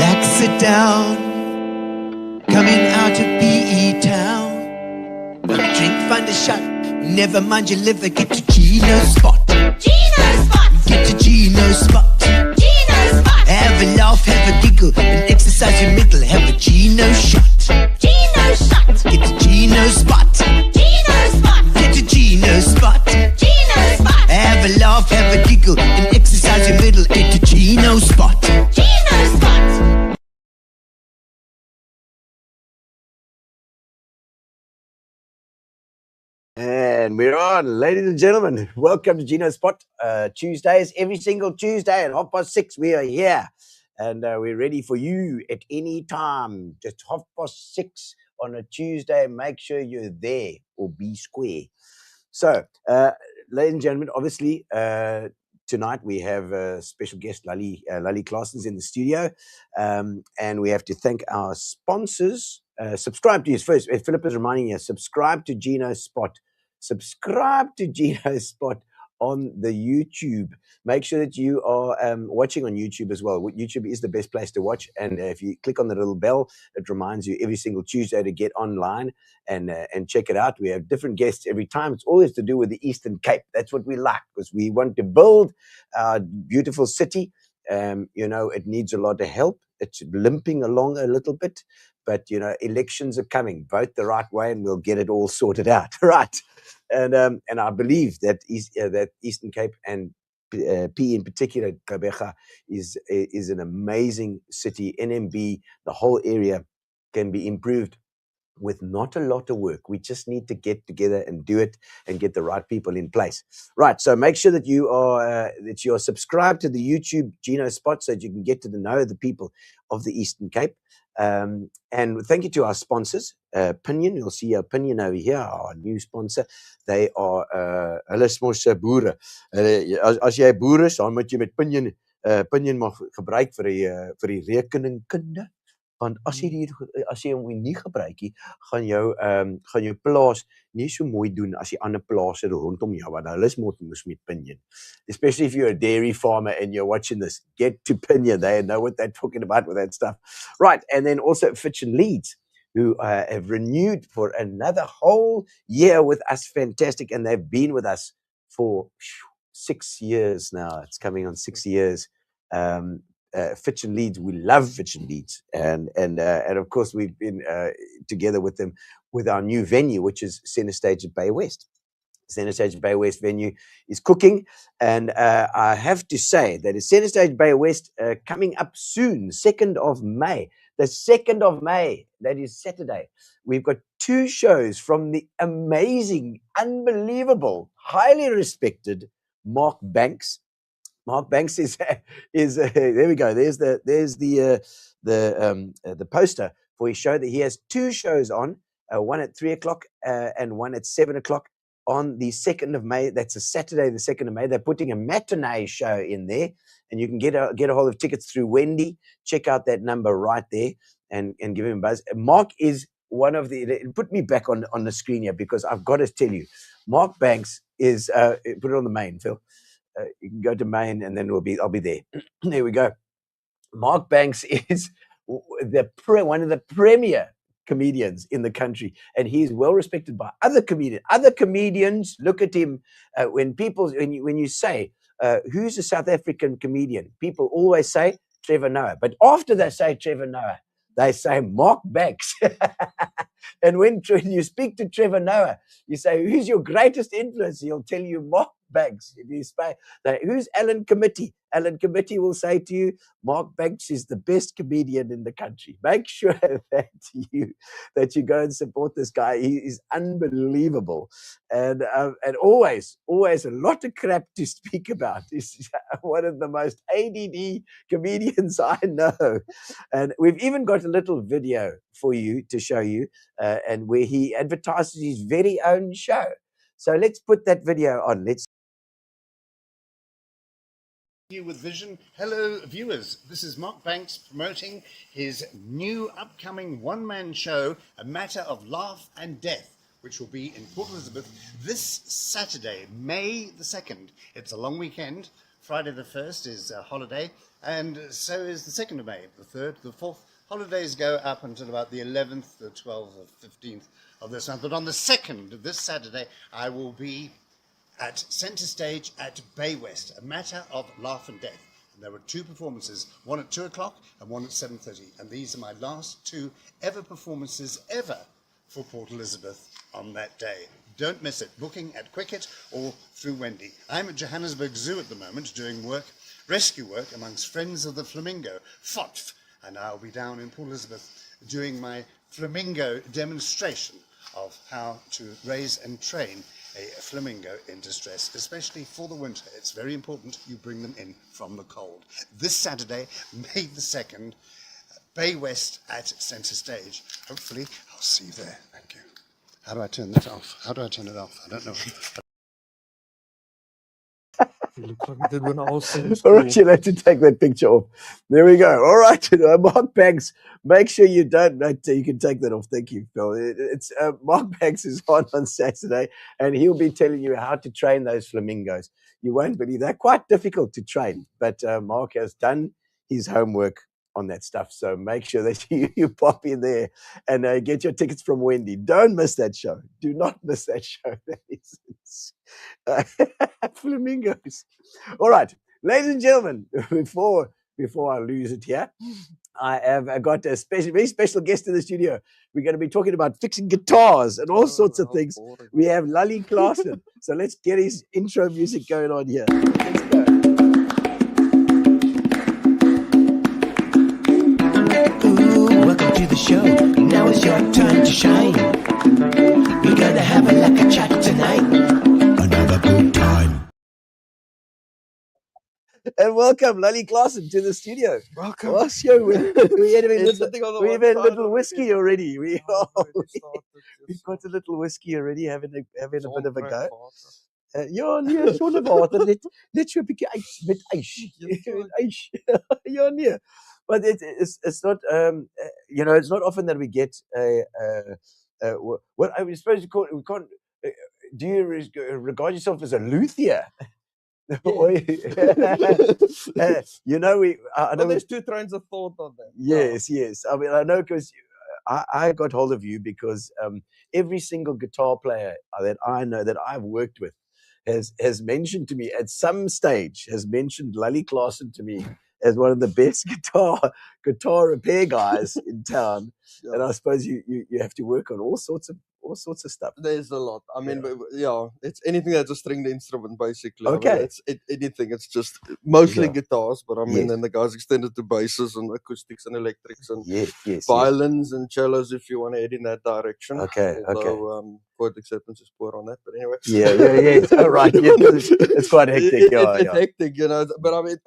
Relax, sit down. Coming out of PE town. One drink, find a shot. Never mind your liver, get to Gino's spot. Gino spot! Get to Gino's spot. Gino spot! Have a laugh, have a giggle, and exercise your middle. Have a Gino shot. Gino shot! Get to Gino's spot. Gino spot! Get to Gino's spot. Gino spot! Have a laugh, have a giggle, and exercise your middle. Get to Gino's spot. Gino spot! And we're on, ladies and gentlemen. Welcome to Gino's Spot. Tuesdays, every single Tuesday at 6:30, we are here. And we're ready for you at any time. Just 6:30 on a Tuesday. Make sure you're there or be square. So, ladies and gentlemen, obviously, tonight we have a special guest, Lallie Claasen, in the studio. And we have to thank our sponsors. Subscribe to us first. Philip is reminding you, subscribe to Gino's Spot. Subscribe to Gino's Spot on the YouTube. Make sure that you are watching on YouTube as well. YouTube is the best place to watch. And if you click on the little bell, it reminds you every single Tuesday to get online and check it out. We have different guests every time. It's always to do with the Eastern Cape. That's what we like, because we want to build our beautiful city. It needs a lot of help. It's limping along a little bit. But, elections are coming. Vote the right way and we'll get it all sorted out. Right. And I believe that Eastern Cape and P in particular, Gqeberha, is an amazing city. NMB, the whole area can be improved with not a lot of work. We just need to get together and do it and get the right people in place. Right. So make sure that you are subscribed to the YouTube Gino Spot so that you can get to know the people of the Eastern Cape. And thank you to our sponsors, Pinion. You'll see our Pinion over here, our new sponsor. They are hulle is mos boere. As jy boer is, dan moet jy met Pinion mag gebruik vir die rekeningkunde. Want as jy hom nie gebruik nie, gaan jou plaas nie so mooi doen as die ander plase rondom jou, want hulle is mos met Pinion. Especially if you're a dairy farmer and you're watching this, get to Pinion. They know what they're talking about with that stuff. Right, and then also Fitch and Leeds, who have renewed for another whole year with us. Fantastic, and they've been with us for 6 years now. It's coming on 6 years. Fitch and Leeds, we love Fitch and Leeds, and of course we've been together with them with our new venue, which is Centre Stage at Bay West. Centre Stage Bay West venue is cooking, and I have to say that it's Centre Stage Bay West coming up soon, 2nd of May. The 2nd of May, that is Saturday. We've got 2 shows from the amazing, unbelievable, highly respected Mark Banks. Mark Banks is there we go. There's the poster for his show. That he has 2 shows on, one at 3:00 and one at 7:00 on the 2nd of May. That's a Saturday, the 2nd of May. They're putting a matinee show in there, and you can get a hold of tickets through Wendy. Check out that number right there and give him a buzz. Mark is one of the. Put me back on the screen here, because I've got to tell you, Mark Banks is. Put it on the main, Phil. You can go to main, and then I'll be there. There we go. Mark Banks is one of the premier comedians in the country, and he's well respected by other comedians. Other comedians look at him when you say who's a South African comedian, people always say Trevor Noah, but after they say Trevor Noah, they say Mark Banks. And when you speak to Trevor Noah, you say, who's your greatest influence? He'll tell you Mark Banks. If you say, who's Alan Committee? Alan Committee will say to you, Mark Banks is the best comedian in the country. Make sure that you go and support this guy. He is unbelievable, and always a lot of crap to speak about. He's one of the most ADD comedians I know, and we've even got a little video for you to show you, and where he advertises his very own show. So let's put that video on. Let's. With Vision. Hello viewers, this is Mark Banks promoting his new upcoming one-man show, A Matter of Laugh and Death, which will be in Port Elizabeth this Saturday, May the 2nd. It's a long weekend. Friday the 1st is a holiday, and so is the 2nd of May, the 3rd, the 4th. Holidays go up until about the 11th, the 12th, or 15th of this month. But on the 2nd, this Saturday, I will be at Centre Stage at Bay West, A Matter of Laugh and Death. And there were 2 performances, one at 2 o'clock and one at 7:30. And these are my last 2 ever performances ever for Port Elizabeth on that day. Don't miss it. Booking at Quicket or through Wendy. I'm at Johannesburg Zoo at the moment doing rescue work amongst Friends of the Flamingo, FOTF, and I'll be down in Port Elizabeth doing my flamingo demonstration of how to raise and train a flamingo in distress, especially for the winter. It's very important you bring them in from the cold. This Saturday, May the 2nd, Bay West at Centre Stage. Hopefully, I'll see you there. Thank you. How do I turn this off? How do I turn it off? I don't know. You look like we did when I was in All school. right, you'll have to take that picture off. There we go. All right, Mark Banks. Make sure you don't. You can take that off. Thank you, Phil. It's Mark Banks is on Saturday, and he'll be telling you how to train those flamingos. You won't believe they're quite difficult to train, but Mark has done his homework on that stuff. So make sure that you pop in there and get your tickets from Wendy. Don't miss that show. Do not miss that show. That is flamingos. All right, ladies and gentlemen, before I lose it here, I have got a very special guest in the studio. We're going to be talking about fixing guitars and all sorts of things. We have Lallie Claasen. So let's get his intro music going on here. Let's go. Ooh, welcome to the show. Now it's your turn to shine. We're gonna have a lekker chat tonight. Another good time. And welcome, Lallie Claasen, to the studio. Welcome. Oh, sure, we've had It's sitting on the we've one had side little already. whiskey already. Already started. We've got a little whiskey already, having a bit of a go. Zonnebrandwater. Ja, nee, zonnewater. Net so 'n bietjie ys met ys. Met ys. Ja, nee. But it's not it's not often that we get what I was supposed to call we can't do you regard yourself as a luthier? You know, I know There's 2 trains of thought on that. Yes. I mean, I know because I got hold of you because every single guitar player that I know that I've worked with has mentioned to me at some stage, has mentioned Lallie Claasen to me as one of the best guitar repair guys in town. Yeah. And I suppose you have to work on all sorts of stuff. There's a lot. I mean, Yeah. it's anything that's a stringed instrument, basically. I mean, Okay. it's anything. It's just mostly Yeah. guitars, but I mean, Yes. then the guys extended to basses and acoustics and electrics and Yes. violins and cellos if you want to head in that direction. Okay. Although, chord acceptance is poor on that, but anyway. Yeah. All right. Yeah, it's quite hectic. It's hectic, but I mean,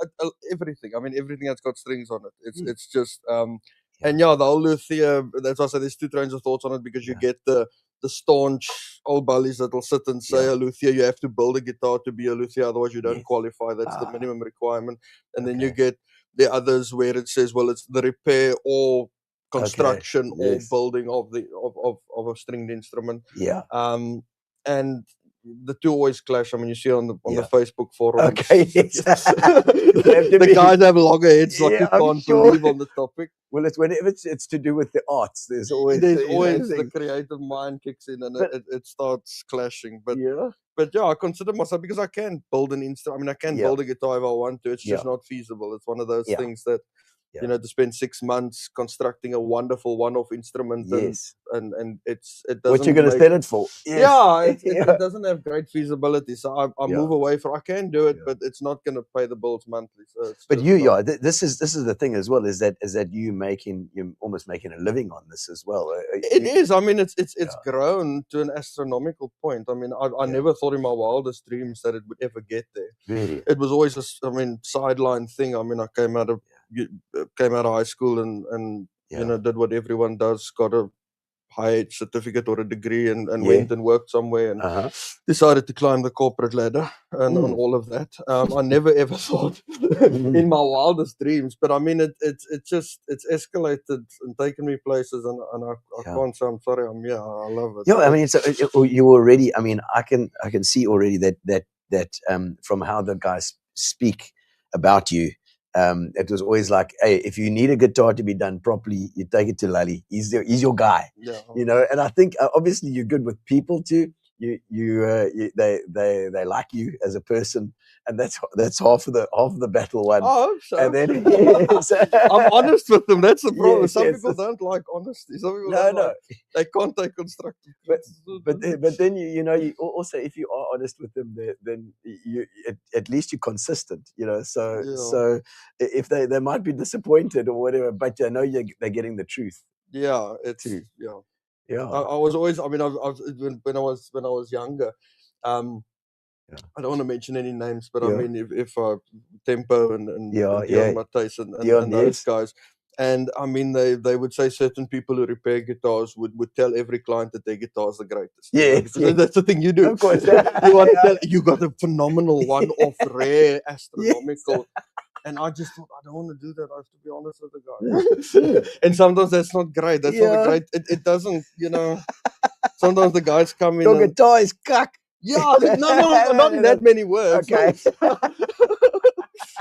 everything. I mean, everything that's got strings on it. It's just, and the whole luthier, that's why I say there's 2 trains of thoughts on it, because you get the staunch old bullies that'll sit and say, a luthier, you have to build a guitar to be a luthier, otherwise you don't qualify. That's the minimum requirement. And then you get the others where it says, well, it's the repair or construction or building of a stringed instrument. Yeah. And the 2 always clash. I mean, you see on the Facebook forums. Okay. Yes. The guys have longer heads, like you I'm can't sure. believe on the topic. Well, it's whenever it's to do with the arts. There's always the creative mind kicks in and it starts clashing. But I consider myself, because I can build an instrument. I mean, I can build a guitar if I want to. It's just not feasible. It's one of those things that to spend 6 months constructing a wonderful one-off instrument, and it doesn't. What you're going to sell it for? Yes. It doesn't have great feasibility. So I move away from. I can do it, but it's not going to pay the bills monthly. So but this is the thing as well. Is that you're almost making a living on this as well. It is. I mean, it's grown to an astronomical point. I mean, I never thought in my wildest dreams that it would ever get there. Really? It was always a sideline thing. I mean, I came out of high school and did what everyone does, got a high certificate or a degree and went and worked somewhere and decided to climb the corporate ladder and on all of that. I never ever thought in my wildest dreams, but I mean it's escalated and taken me places and I can't say I'm sorry. I love it. Yeah, I mean, you already. I mean, I can see already that from how the guys speak about you, it was always like, hey, if you need a guitar to be done properly, you take it to Lallie. He's your guy. Yeah. You know, and I think obviously you're good with people too. They like you as a person, and that's half of the battle won. I hope so. And then yes. I'm honest with them. That's the problem. Yes, Some yes, people that's- don't like honesty. Some people No, don't no. like, they can't take constructive criticism. But then you know, you also, if you are honest with them, then you at least you're consistent, you know. So Yeah. so if they might be disappointed or whatever, but I know they're getting the truth. Yeah, it's Too. yeah. Yeah. I was always. I mean, when I was younger. Yeah. I don't want to mention any names, but I Yeah. mean, if Tempo and Yeah, Dion yeah. Matthijs and Dion, those yes. guys, and I mean, they would say certain people who repair guitars would tell every client that their guitar is the greatest. You know, Yes, because yes. that's the thing you do. Of course. You want to Yeah. tell you got a phenomenal one-off, rare, astronomical. And I just thought, I don't want to do that. I have to be honest with the guy. And sometimes that's not great. That's not a Yeah. great. It doesn't, you know. Sometimes the guys come in. Your And, guitar is cuck. yeah, no, not in that many words. Okay.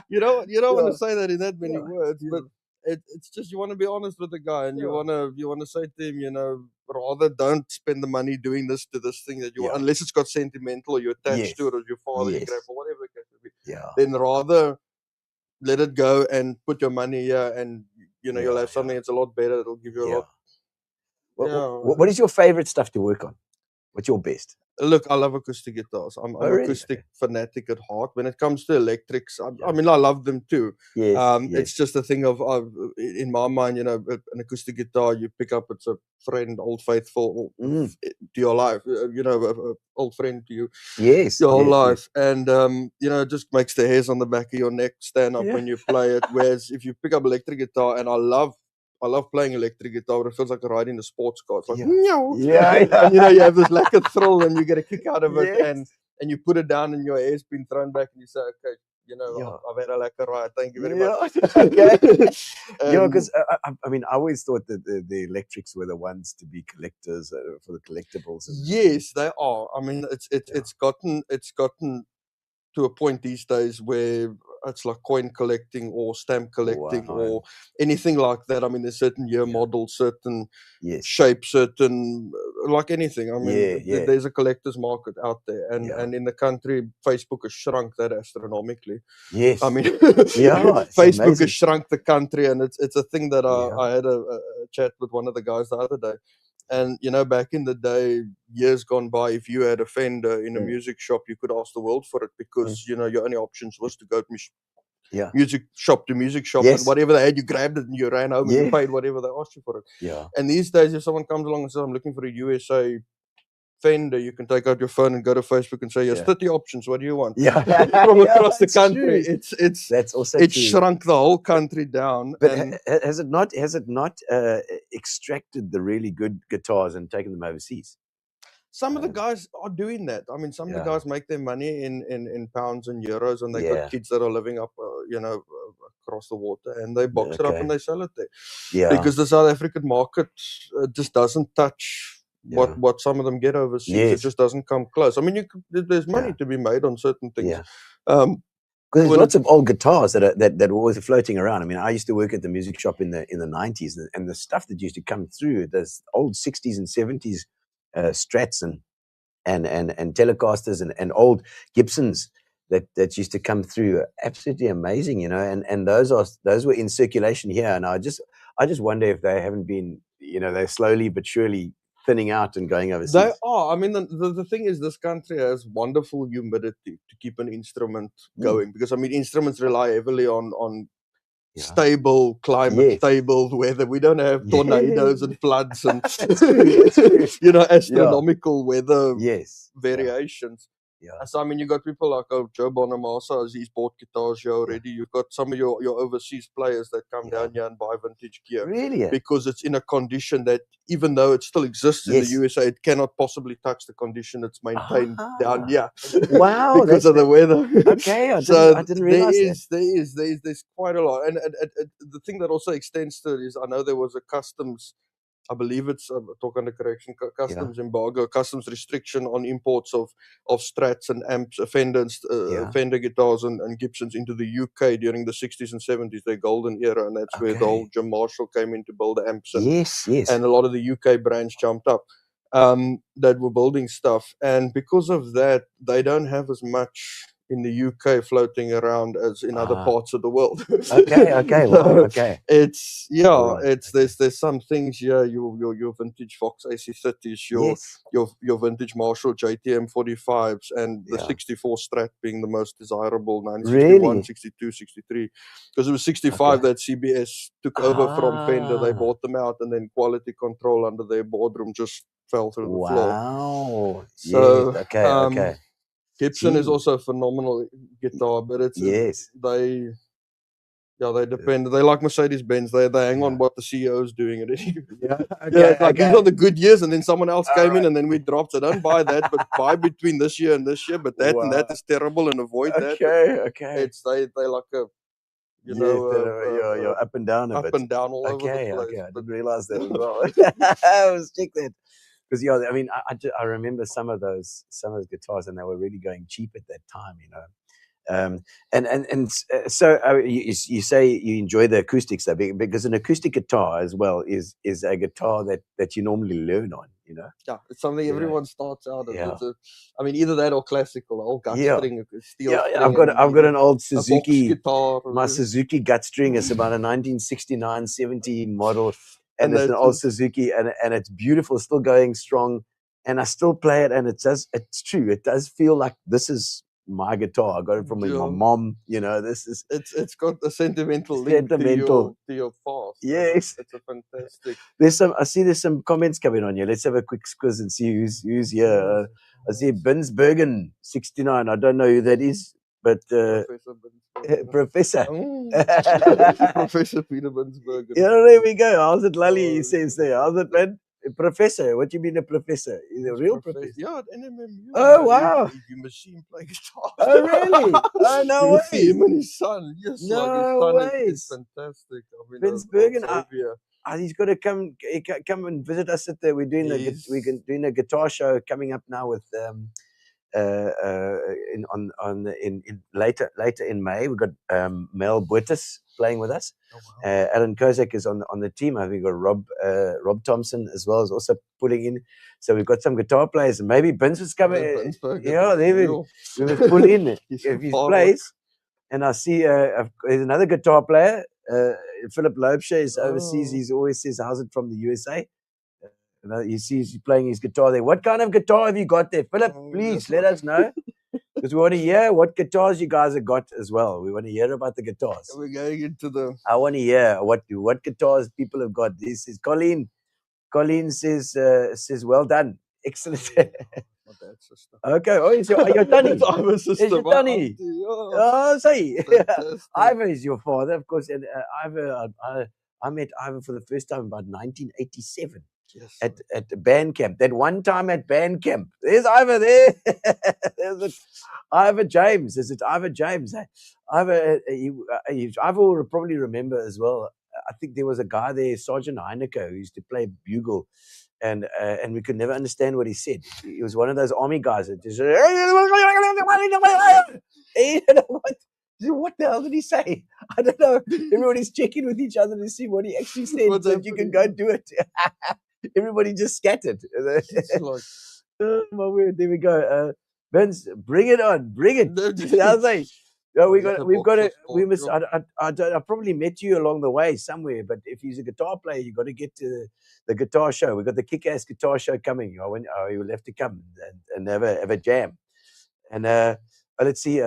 you don't want Yeah. to say that in that many Yeah. words, but it's just you want to be honest with the guy, and you Yeah. want to say to him, you know, rather don't spend the money doing this to this thing that you want, Yeah. unless it's got sentimental or you're attached Yes. to it, or your father, your Yes. grandpa, whatever the case may be. Yeah. Then rather let it go and put your money here, and you know you'll Yeah, have something that's a lot better. It'll give you a lot. What is your favorite stuff to work on? What's your best? Look, I love acoustic guitars. I'm really? acoustic fanatic at heart. When it comes to electrics, Yeah. I mean, I love them too. Yes. It's just a thing of, in my mind, you know, an acoustic guitar you pick up, it's a friend, old faithful to your life, you know, a old friend to you Yes. your whole yes, life. And, you know, it just makes the hairs on the back of your neck stand up Yeah. when you play it. Whereas if you pick up electric guitar, and I love playing electric guitar, but it feels like riding a sports car. It's like, Yeah. meow. Yeah, yeah. And you know, you have this lack of thrill and you get a kick out of it, Yes. and you put it down and your hair's been thrown back and you say, okay, you know, Yeah. I've had a lekker ride. Thank you very Yeah. much. Okay. Yeah, And because I mean, I always thought that the electrics were the ones to be collectors for the collectibles. yes, they are. I mean, it's gotten to a point these days where it's like coin collecting or stamp collecting Wow. or anything like that. I mean, there's certain year models, certain Yes. shape, certain like anything. I mean, Yeah. there's a collector's market out there, and Yeah. and in the country, Facebook has shrunk that astronomically. Yes. I mean, Yeah, it's Facebook amazing. has shrunk the country, and it's a thing that Yeah. I had a chat with one of the guys the other day. And you know, back in the day, years gone by, if you had a Fender in a music shop, you could ask the world for it because you know your only options was to go to Yeah. music shop to music shop, Yes. and whatever they had, you grabbed it and you ran home and Yeah. you paid whatever they asked you for it. Yeah. And these days, if someone comes along and says, "I'm looking for a USA Fender," you can take out your phone and go to Facebook and say, "Yes, Yeah. 30 options. What do you want?" Yeah. From Yeah, across the that's country, true. it's That's also it true. shrunk the whole country down. But And has it not extracted the really good guitars and taken them overseas? some of the guys are doing that. I mean, some of the Yeah. guys make their money in pounds and euros, and they Yeah. got kids that are living up, you know, across the water, and they box it up Okay. and they sell it there. Yeah. Because the South African market just doesn't touch Yeah. what some of them get overseas. Yes. It just doesn't come close. I mean, there's money Yeah. to be made on certain things. Yeah. Um, Because there's when lots of old guitars that are always floating around. I mean, I used to work at the music shop in the 90s, and the stuff that used to come through, there's old 60s and 70s Strats and Telecasters and old Gibsons that used to come through, absolutely amazing, you know. And those were in circulation here, and I just wonder if they haven't been, you know, they're slowly but surely thinning out and going overseas. They are. I mean, the thing is, this country has wonderful humidity to keep an instrument going, because I mean, instruments rely heavily on Yeah. stable climate, Yes. stable weather. We don't have tornadoes and floods and That's true. That's true. you know, astronomical weather Yes. variations. Yeah. And so I mean, you got people like Joe Bonamassa, he's bought guitars here already. You've got some of your overseas players that come Yeah. down here and buy vintage gear Really? because it's in a condition that, even though it still exists in Yes. the USA, it cannot possibly touch the condition it's maintained down here. Wow. Because of the weather. Okay, I So didn't realize there's quite a lot, and the thing that also extends to it is, I know there was a customs I believe it's talk under correction, customs embargo, customs restriction on imports of Strats and amps, Fender guitars and Gibsons into the UK during the 60s and 70s, their golden era, and that's where the whole Jim Marshall came in to build the amps, and and a lot of the UK brands jumped up that were building stuff, and because of that, they don't have as much in the UK floating around as in other parts of the world. Okay, wow, okay. It's Right, it's there's some things here, your vintage Fox AC30s, your vintage Marshall JTM 45s, and the 64 Strat being the most desirable, 1961, Really? 62, 63, because it was 65 that CBS took over from Fender. They bought them out, and then quality control under their boardroom just fell through the floor. Wow. So Yes. Okay. Gibson is Gee. also a phenomenal guitar, but it's Yes. they depend. They like Mercedes Benz. They hang on what the CEO is doing. Yeah. It's like these are the good years, and then someone else came in, Alright. and then we dropped. So don't buy that, but buy between this year and this year. But that and that Wow. is terrible, and avoid that. But Okay. it's they like a you're up and down a up bit. and down all over the Okay. place. I But didn't realize that as well. I was check that because I mean, I remember some of those guitars, and they were really going cheap at that time, you know. So you say you enjoy the acoustics though, because an acoustic guitar as well is a guitar that you normally learn on, you know. yeah, it's something You know, everyone starts out as. yeah. I mean, either that or classical, old gut Yeah. string, steel Yeah, string. I've got an old a box Suzuki. guitar. My Suzuki gut string is about a 1969, 70 model, and And it's an that's old just- Suzuki, and it's beautiful, still going strong, and I still play it, and it's true. It does feel like this is my guitar. I got it from my Yeah. mom. You know, this is It's got a sentimental link to your past. Yes. It's a fantastic. I see there's some comments coming on here. Let's have a quick squiz and see who's here. I see Binsbergen 69. I don't know who that is, but Professor Binsbergen. Professor. Professor Peter Binsbergen. Yeah, there we go. How's it, Lallie? He Oh, says there. How's it, man? Professor. What do you mean a professor? He's a real professor. Yeah, at NMMU. Oh, wow. You machine play guitar. Oh, really? Oh, no You way. see him and his son. Yes, No like his son way. is fantastic. I mean, Binsbergen, Xavier. he's got to come and visit us at the. We're doing doing a guitar show coming up now with in later in May. We've got Mel Buertes playing with us. Oh, wow. Alan Kozak is on the team. I think we've got Rob Thompson as well, is also pulling in. So we've got some guitar players, and maybe Vince is coming. Yeah, there we must pull in if he plays. And I see there's another guitar player, Philip Loebscher is overseas. He always says, "How's it from the USA?" You see he's playing his guitar there. What kind of guitar have you got there, Philip? Please let us know, because we want to hear what guitars you guys have got as well. We want to hear about the guitars. We're going into the. I want to hear what guitars people have got. This is Colleen. Colleen says, "Well done, excellent." My dad's sister. Okay. Oh, it's your Tanny. It's Ivor's sister. It's your Tanny. Oh, say. Ivor is your father, of course. And Ivor, I met Ivor for the first time about 1987. Yes. At the band camp. That one time at band camp. There's Ivor there. There's it. Ivor James. Is it Ivor James? Ivor will probably remember as well. I think there was a guy there, Sergeant Heineke, who used to play bugle, and we could never understand what he said. He was one of those army guys that just what the hell did he say? I don't know. Everybody's checking with each other to see what he actually said, so that you can go do it. Everybody just scattered. Oh, my word. There we go. Vince, bring it on. Bring it. I'll say. No, we must. I probably met you along the way somewhere, but if he's a guitar player, you got to get to the guitar show. We got the kick-ass guitar show coming. You'll have to come and have a jam. And let's see,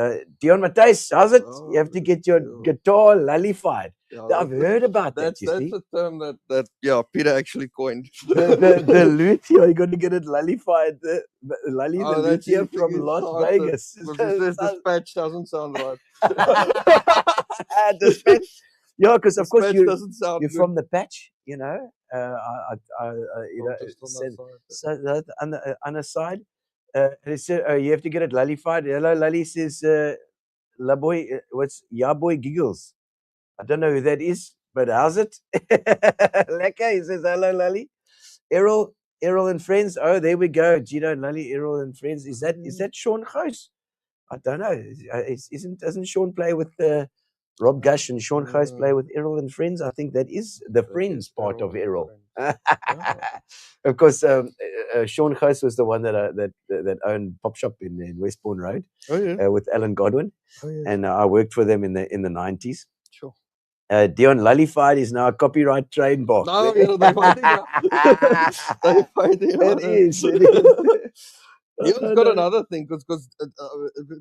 Dion Matthijs, how's it? You have to get your guitar lallified. Yeah, I've heard about that. That's a term that Peter actually coined. the luthier, you got to get it lallified. The luthier from Las Vegas. This patch doesn't sound right. Dispatch. Yeah, because of course you're good. from the patch, you know. So that on the other side. They said, you have to get it lallified. Hello, Lallie says, La boy, what's Ya boy giggles? I don't know who that is, but how's it? Lekker, he says, hello, Lallie. Errol and friends. Oh, there we go. Gino and Lallie, Errol and friends. Is that Sean Gous? I don't know. Doesn't Sean play with Rob Gush and Sean Gous play with Errol and friends? I think that is the friends part of Errol. Of course, Sean Gous was the one that owned Pop Shop in Westbourne Road with Alan Godwin, and I worked for them in the 90s. Sure. Dion Lullified is now a copyright trademark. No, they're fighting out. They're fighting out. It is. Dion's got another thing because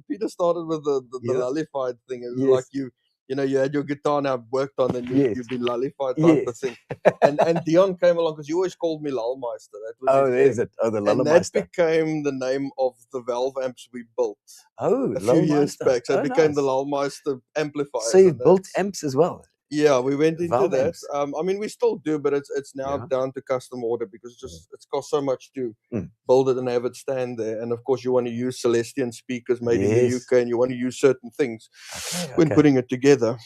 Peter started with the lullified thing. It was like you had your guitar now worked on, and you've been lullified type of thing. And Dion came along because you always called me Lullmeister. That was there's it. Oh, the Lullmeister. And that became the name of the valve amps we built. Oh, a few years back. So it became the Lullmeister amplifier. So you built amps as well. Yeah, we went into Valve that. amps. I mean, we still do, but it's now down to custom order because it's cost so much to build it and have it stand there. And of course, you want to use Celestian speakers made in the UK, and you want to use certain things when putting it together.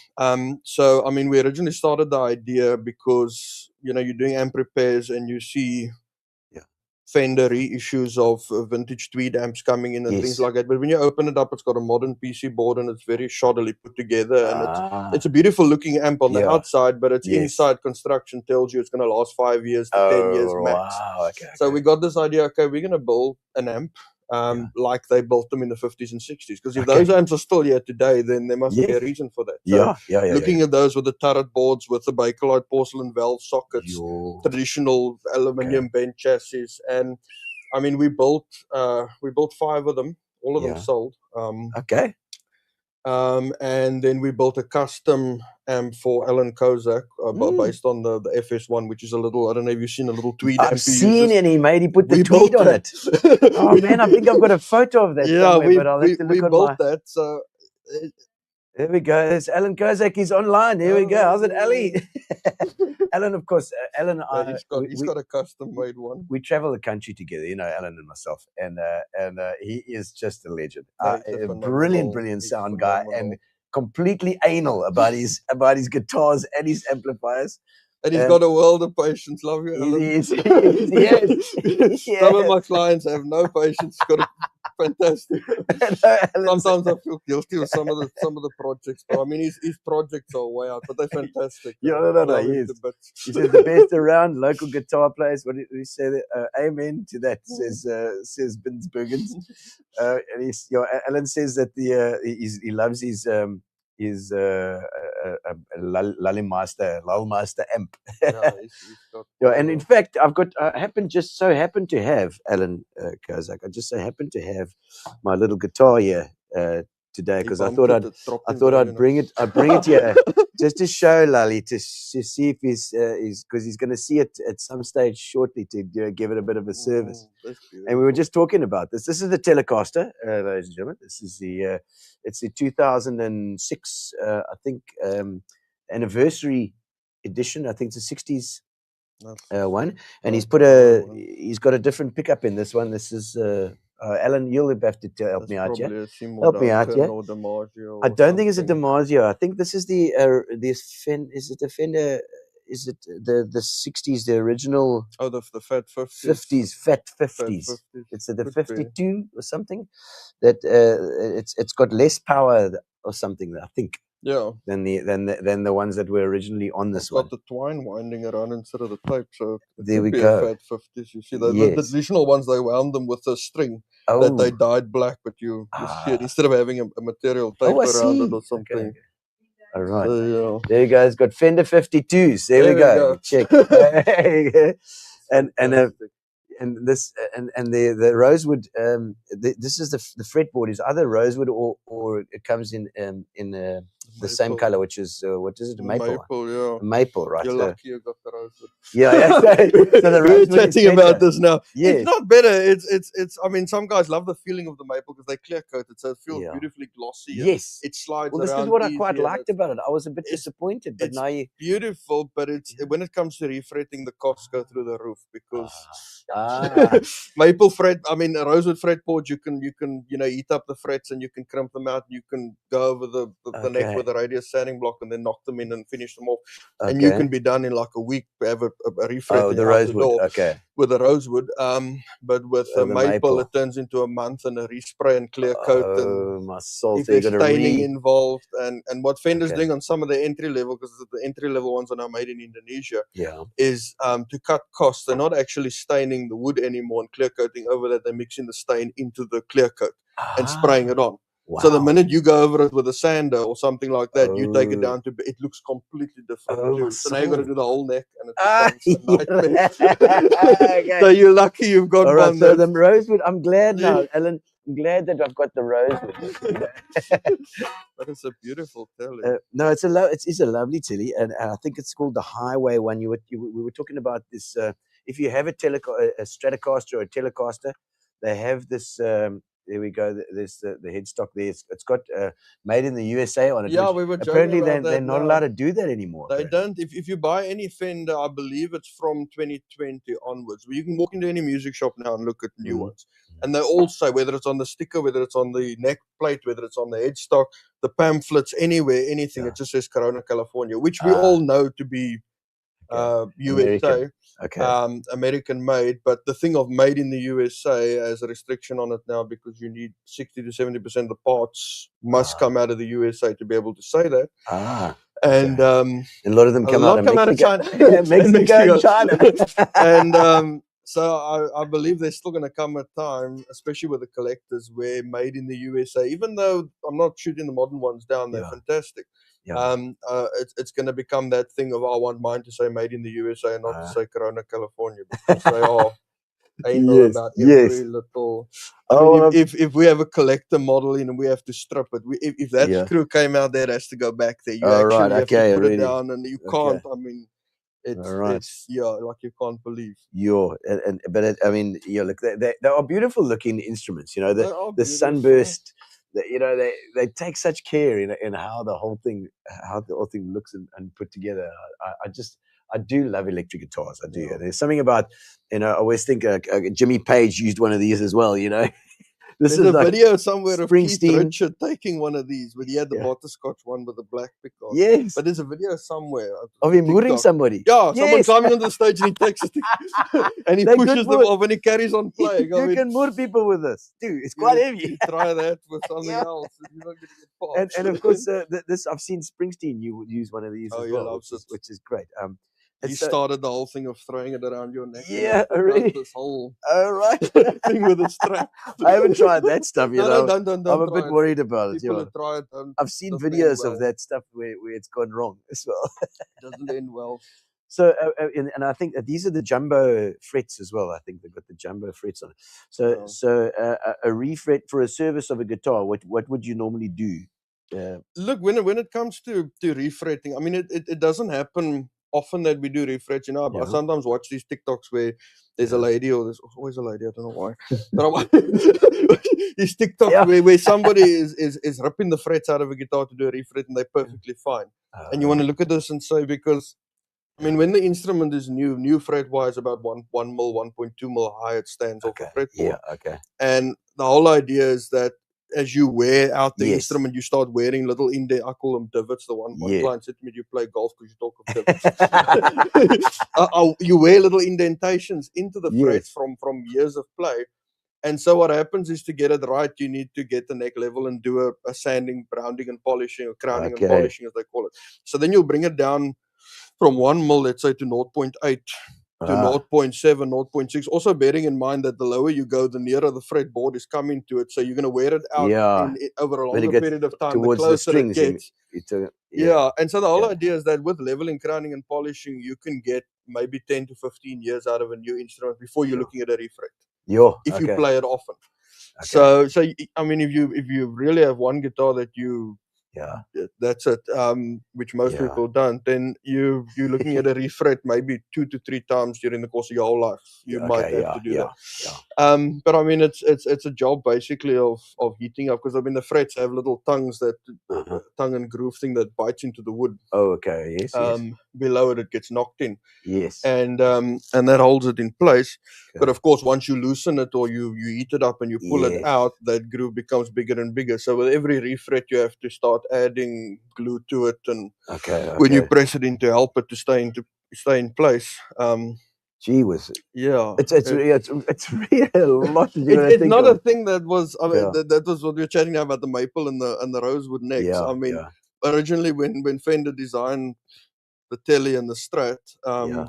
So I mean, we originally started the idea because you're doing amp repairs and you see Fender reissues of vintage Tweed amps coming in and things like that. But when you open it up, it's got a modern PC board and it's very shoddily put together. And it's a beautiful looking amp on the outside, but its inside construction tells you it's going to last 5 years to 10 years max. Wow. So we got this idea, we're going to build an amp like they built them in the 50s and 60s. Because if those amps are still here today, then there must be a reason for that. So looking at those with the turret boards, with the Bakelite porcelain valve sockets, traditional aluminium bent chassis, and I mean we built 5 of them. All of them sold. And then we built a custom amp for Alan Kozak based on the FS1, which is a little, I don't know if you've seen a little Tweed amp. I've seen, and he put the Tweed on it. Oh man, I think I've got a photo of that somewhere, but I'll have to look on built that. So there we go. There's Alan Kozak. He's online. Here we go. How's it, Ali? Alan, of course. Alan, he's got a custom made one. We travel the country together, Alan and myself, and he is just a legend. A brilliant sound guy, and completely anal about his guitars and his amplifiers. And he's got a world of patience. Love you, Alan. Yes. Some of my clients have no patience. Got a fantastic. Sometimes I feel guilty with some of the projects, but I mean his projects are way out, but they're fantastic. No. Yes. He says the best around, local guitar players. What did he say? Amen to that. Says Binsbergens. And Alan says that he loves his Lullmeister amp. And in fact, I happen to have Alan Kozak. I just so happen to have my little guitar here today because I thought I'd bring it here just to show Lallie to see if he's because he's going to see it at some stage shortly to give it a bit of a service. And we were just talking about this. This is the Telecaster, ladies and gentlemen. This is it's the 2006 I think anniversary edition. I think it's a 60s one, and he's got a different pickup in this one. This is Alan, you'll have to help me out, Help me out, I don't think it's a DiMarzio. I think this is the is it the Fender? Is it the 60s, the original? Oh, the Fat 50s. Fat 50s. It's the 52 or something. That it's got less power or something, I think. Yeah. Than the ones that were originally on this one. Got the twine winding around instead of the tape, so there we go. Fat 50s. You see, the traditional ones, they wound them with a string that they dyed black, but you see it instead of having a material tape around it or something. Okay. All right. There you go. It's got Fender 52s. There we go. Check. And this and the rosewood. This is the fretboard is either rosewood or it comes in the same color, which is what is it? Maple. Maple, right? You're lucky you got the rosewood. Yeah. So the rosewood. We're chatting about this now. Yeah. It's not better. It's. I mean, some guys love the feeling of the maple because they clear coat it, so it feels beautifully glossy. Yes, it slides. Well, this is what I quite liked about it. I was a bit disappointed, but now you beautiful. But it's when it comes to refretting, the costs go through the roof because. Maple fret, I mean, a rosewood fretboard, you can heat up the frets and you can crimp them out. And you can go over the neck with with a radius sanding block and then knock them in and finish them off. And you can be done in like a week. Have a refret Oh, and the you're out rosewood. door Okay. with the rosewood. But with The maple, maple. it turns into a month and a respray and clear coat. And Oh, my soul. if So you there's got to staining involved, and what Fender's Okay. doing on some of the entry level, because the entry level ones are now made in Indonesia, Yeah. is to cut costs. They're not actually staining the wood anymore and clear coating over that. They're mixing the stain into the clear coat and spraying it on. Wow. So the minute you go over it with a sander or something like that, you take it Oh. down to it looks completely different Oh, my too. So now you got to soul. do the whole neck, and it Ah, becomes a nightmare. Okay. So you're lucky you've got All right, one. so That's the rosewood, I'm glad now, Yeah. Alan. I'm glad that I've got the rosewood. You know? but it's a beautiful telly. No, it's a lovely telly, and I think it's called the Highway one. We were talking about this. If you have a Stratocaster or a Telecaster, they have this. There we go. There's the headstock there. It's got made in the USA on it. Yeah, which we were joking apparently about they're that not now. allowed to do that anymore. They apparently. don't. If you buy any Fender, I believe it's from 2020 onwards. You can walk into any music shop now and look at new ones, and they all say, whether it's on the sticker, whether it's on the neck plate, whether it's on the headstock, the pamphlets, anywhere, anything, Yeah. it just says Corona, California, which we all know to be USA. Okay. American made, but the thing of made in the USA has a restriction on it now, because you need 60 to 70% of the parts must come out of the USA to be able to say that. And a lot of them come out of China. Mexico and China. And so I believe there's still going to come a time, especially with the collectors, where made in the USA, even though I'm not shooting the modern ones down, they're fantastic. Yeah. It's going to become that thing of, I want mine to say made in the USA and not to say Corona, California, because they are anal about every little. I mean, if we have a collector model in and we have to strip it, if that screw came out, there has to go back there. You actually have to put it down, and you can't. I mean, it's like you can't believe. I mean, look, they are beautiful looking instruments. You know, the sunburst. They take such care in how the whole thing looks and put together. I do love electric guitars. I do. Yeah. There's something about, I always think Jimmy Page used one of these as well. There's a video somewhere of Keith Springsteen. Richard taking one of these, where he had the butterscotch one with the black pick on. Yes. But there's a video somewhere of him mooring somebody. Yeah, someone climbing on the stage and he takes it and he pushes them off and he carries on playing. You can moor people with this. Dude, it's quite heavy. You try that with something else. You're not going to get parts. And of course, this I've seen Springsteen use one of these as well, which is great. He started the whole thing of throwing it around your neck. Yeah, already. This whole thing with a strap. I haven't tried that stuff, Don't I'm a bit worried about it. People try it. I've seen videos of that stuff where it's gone wrong as well. It doesn't end well. So, and I think that these are the jumbo frets as well. I think they've got the jumbo frets on it. So a refret for a service of a guitar, what would you normally do? Look, when it comes to refretting, I mean, it doesn't happen often that we do refrets. I sometimes watch these TikToks where there's a lady, or there's always a lady, I don't know why. But these TikToks where somebody is ripping the frets out of a guitar to do a refret, and they're perfectly fine. And you want to look at this and say, because I mean, when the instrument is new fret wise about 1 mil, 1.2 mil high, it stands off the fretboard. And the whole idea is that as you wear out the instrument, you start wearing little I call them divots. The one client said to me, "Do you play golf because you talk of divots?" You wear little indentations into the frets from years of play. And so what happens is, to get it right, you need to get the neck level and do a sanding, rounding and polishing, or crowning and polishing, as they call it. So then you'll bring it down from 1 mil, let's say, to 0.8. To 0.7, 0.6. Also bearing in mind that the lower you go, the nearer the fretboard is coming to it. So you're going to wear it out over a longer period of time. Towards the closer the strings, it gets. And so the whole idea is that with leveling, crowning and polishing, you can get maybe 10 to 15 years out of a new instrument before you're looking at a refret. If you play it often. So I mean, if you really have one guitar that that's it, which most people don't, then you're looking at a refret maybe 2 to 3 times during the course of your whole life. You might have to do that. But I mean, it's a job basically of heating up, because I mean the frets have little tongues that tongue and groove thing that bites into the wood. Below it gets knocked in. And that holds it in place. But of course, once you loosen it or you heat it up and you pull it out, that groove becomes bigger and bigger. So with every refret, you have to start start adding glue to it, and Okay. when you press it in to help it to stay in place. Gee whiz. Yeah, It's really a lot that you're gonna it's think not a of. thing that was. I mean, Yeah. that was what we were chatting about, the maple and the rosewood necks. Yeah. I mean, Yeah. originally when Fender designed the Telly and the Strat, Yeah.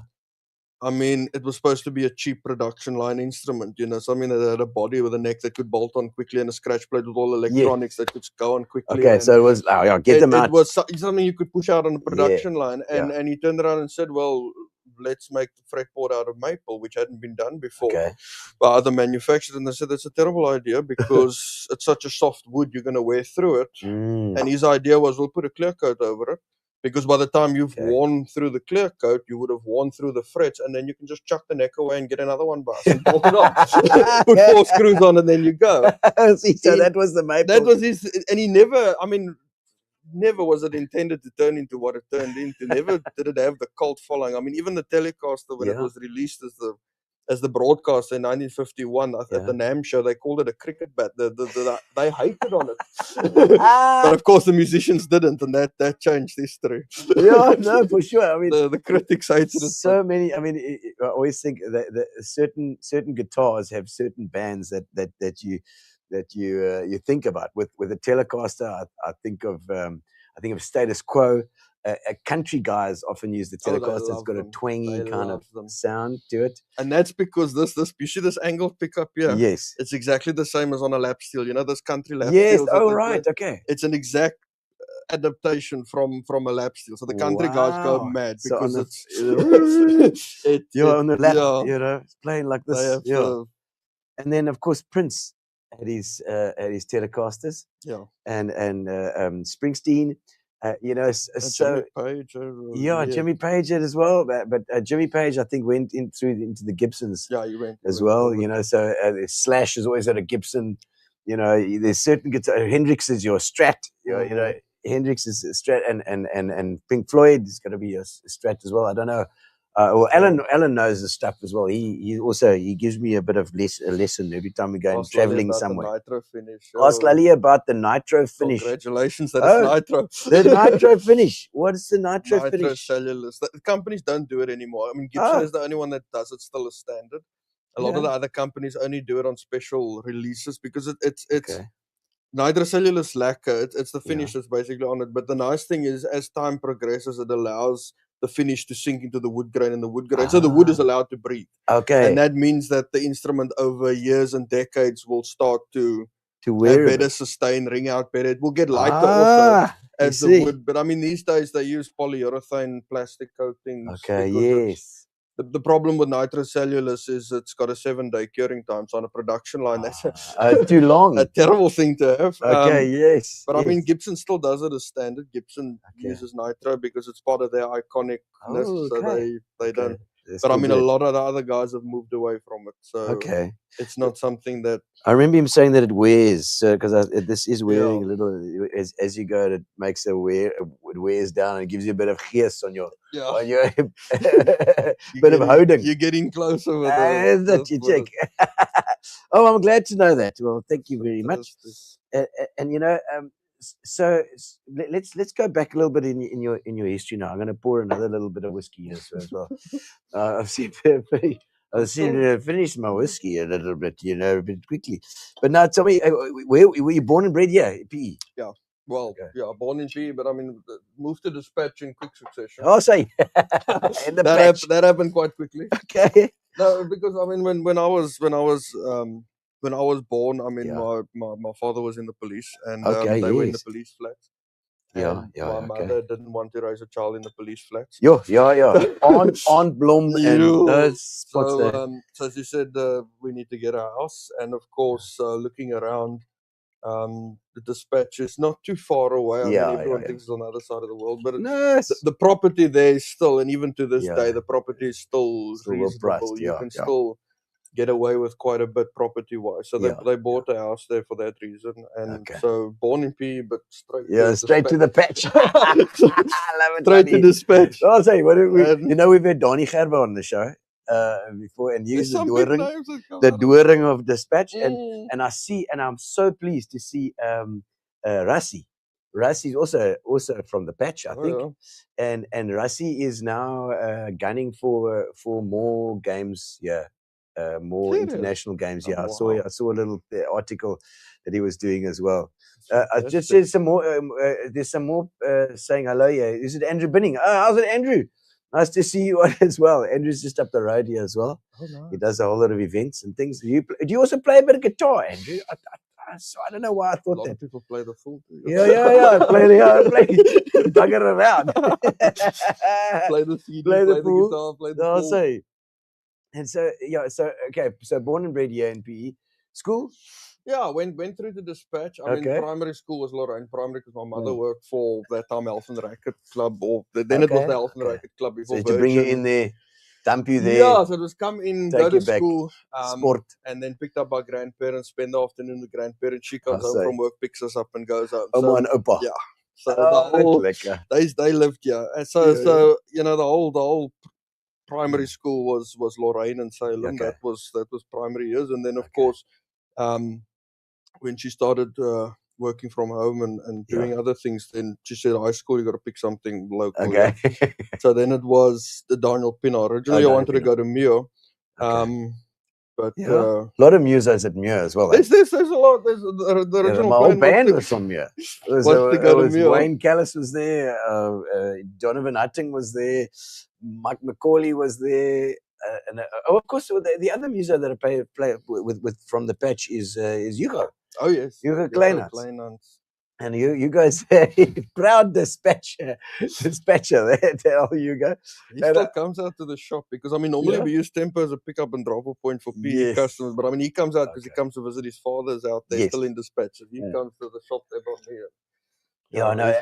I mean, it was supposed to be a cheap production line instrument, you know, something that had a body with a neck that could bolt on quickly and a scratch plate with all electronics that could go on quickly. Okay. And So it was. Oh, yeah. Get them it out. was something you could push out on the Yeah. production line. Yeah. And he turned around and said, well, let's make the fretboard out of maple, which hadn't been done before Okay. by other manufacturers. And they said, that's a terrible idea because it's such a soft wood, you're going to wear through it. Mm. And his idea was, we'll put a clear coat over it. Because by the time you've Okay. worn through the clear coat, you would have worn through the frets, and then you can just chuck the neck away and get another one by us and bolt it on. Put 4 screws on, and then you go. See, so He- that was the maple. That was his, and he never. I mean, never was it intended to turn into what it turned into. Never did it have the cult following. I mean, even the Telecaster, when it Yeah. was released as the broadcaster in 1951 at Yeah. the NAMM show, they called it a cricket bat. They hated on it, but of course the musicians didn't, and that changed history. Yeah, no, for sure. I mean, the critics hated it. so many. I mean, I always think that certain guitars have certain bands that you think about. With a Telecaster, I think of Status Quo. Country guys often use the Oh, they Telecaster. It's love got a them. twangy They kind of love them. sound to it. And that's because this you see this angled pickup here? Yes. It's exactly the same as on a lap steel. You know those country lap Yes. steels? that Oh, they right. play? Okay. It's an exact adaptation from a lap steel. So the country guys go Wow. mad So on because the- it's You're on the lap, yeah. you know, playing like They this. have Yeah. And then of course Prince had his Telecasters, yeah. and Springsteen, you know, And so Jimmy Page, yeah, Jimmy Page did as well, but Jimmy Page I think went into the Gibsons yeah, you went as you went well, over you to- know. So Slash has always had a Gibson, you know. There's certain guitar. Hendrix is your Strat, you know. Hendrix is a Strat, and Pink Floyd is going to be a Strat as well. I don't know. Well, Alan knows the stuff as well. He gives me a bit of a lesson every time we go Ask Lallie traveling about the somewhere. nitro finish. Ask Lallie about the nitro finish. Congratulations, that Oh, is nitro. The nitro finish. What is the nitro finish? cellulose. The companies don't do it anymore. I mean, Gibson is the only one that does it still as standard. A lot of the other companies only do it on special releases because it's Okay. nitrocellulose lacquer. It's the finish that's basically on it. But the nice thing is, as time progresses, it allows the finish to sink into the wood grain and the wood grain. So the wood is allowed to breathe. Okay. And that means that the instrument over years and decades will start to wear have better sustain, ring out better. It will get lighter also as the wood. But I mean, these days they use polyurethane plastic coatings. Okay, because yes. The problem with nitrocellulose is it's got a 7-day curing time. So on a production line, that's Too long. a terrible thing to have. Okay, yes. But I mean, Gibson still does it as standard. Gibson uses nitro because it's part of their iconicness. So they don't. But I mean, a lot of the other guys have moved away from it. So it's not something that. I remember him saying that it wears, because this is wearing a little as you go. It makes it wears down and gives you a bit of gees on your bit of holding. You're getting closer with that you check. Oh, I'm glad to know that. Well, thank you very much. And you know, so let's go back a little bit in your history now. I'm going to pour another little bit of whiskey here as well. I've seen to finish my whiskey a little bit, you know, a bit quickly. But now tell me, where were you born and bred? Yeah, PE. Yeah. Well, born in PE, but I mean, moved to dispatch in quick succession. Oh, say that happened quite quickly. Okay. No, because I mean, when I was born, I mean, my father was in the police, and they were in the police flats. My mother didn't want to raise a child in the police flats. Yeah. On Blom and those spots there. So as you said, we need to get a house, and of course, looking around, the dispatch is not too far away. I mean, everyone thinks it's on the other side of the world, but the property there is still, and even to this day, the property is still reasonable. You can still get away with quite a bit property-wise. So they bought a house there for that reason. And so born in PE, but straight to the patch. I love it. Straight to dispatch. I'll say, you know, we've had Donnie Gerber on the show before, and used the Doring of dispatch. And I see, and I'm so pleased to see Rassie Russie's also from the patch, I Oh, think. yeah. And Russie is now gunning for more games. Yeah, more Serious? international games. Oh, Yeah, wow. I saw a little article that he was doing as well. That's I just fantastic. said some more. There's some more saying hello. Yeah, is it Andrew Binning? Oh, how's it, Andrew? Nice to see you on as well. Andrew's just up the road here as well. Oh, He nice. does a whole lot of events and things. Do you also play a bit of guitar, Andrew? I don't know why I A thought lot that. of people play the full. Yeah. Play bugger around. Play the CD, Play play the the fool. guitar, play the I'll full. say. And so okay. So born and bred here in PE. School? Yeah, I went through the dispatch. I mean, Okay. primary school was Lorraine Primary because my mother Mm. worked for that time Elf and Racket Club, or then it was the Elf and Okay. Racket Club So before to bring you Virgin. in there, dump you there, Yeah, so it was come in, take go you to back. school, Sport. and then picked up by grandparents, spend the afternoon with grandparents. She comes I home say. from work, picks us up, and goes home. Oma and Opa. Yeah. So Oh, the whole lekker. they lived here, and so you know the whole primary school was Lorraine and Salem. Okay. That was primary years, and then of course, when she started working from home and doing other things, then she said, high school, you got to pick something local. Okay. Yeah. So then it was the Daniel Pienaar. Originally, I wanted to go to Muir. But a lot of musos at Muir as well. There's a lot. There's the original my whole plan band was was from Muir. to go to Muir. Wayne Callis was there. Donovan Hutting was there. Mike McCauley was there. And of course, the other muso that I play with from the patch is Hugo. Oh yes, Hugo Kleinans. And you guys, proud dispatcher there, Hugo. He still comes out to the shop because I mean normally we use Tempo as a pick-up and drop-off point for PE customers, but I mean he comes out because he comes to visit his fathers out there, still in dispatch. He comes to the shop there from here. Yeah, no,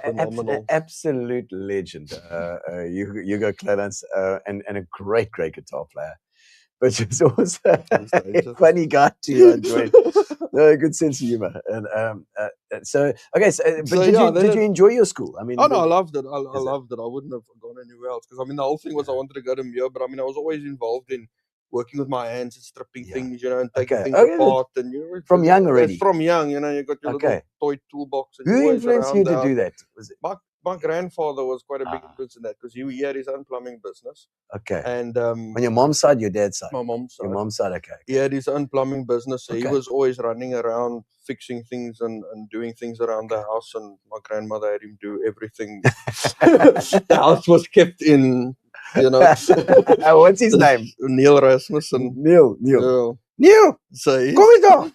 absolute legend. Hugo Kleinans, and a great guitar player. But she's also a funny guy too. Good sense of humor. And did you enjoy your school? I mean, no, I loved it. I loved it. I wouldn't have gone anywhere else because I mean the whole thing was I wanted to go to Muir, but I mean I was always involved in working with my hands and stripping things, you know, and taking things apart. And from young already. From young, you know, you got your little toy toolbox. And who influenced you to do that? Was it my grandfather was quite a big influence in that because he had his own plumbing business. Okay. And on your mom's side, your dad's side? My mom's side. Your mom's side, okay. He had his own plumbing business. So he was always running around fixing things and doing things around the house. And my grandmother had him do everything. The house was kept in, you know. What's his name? Neil Rasmussen. Neil. So kom eens toch.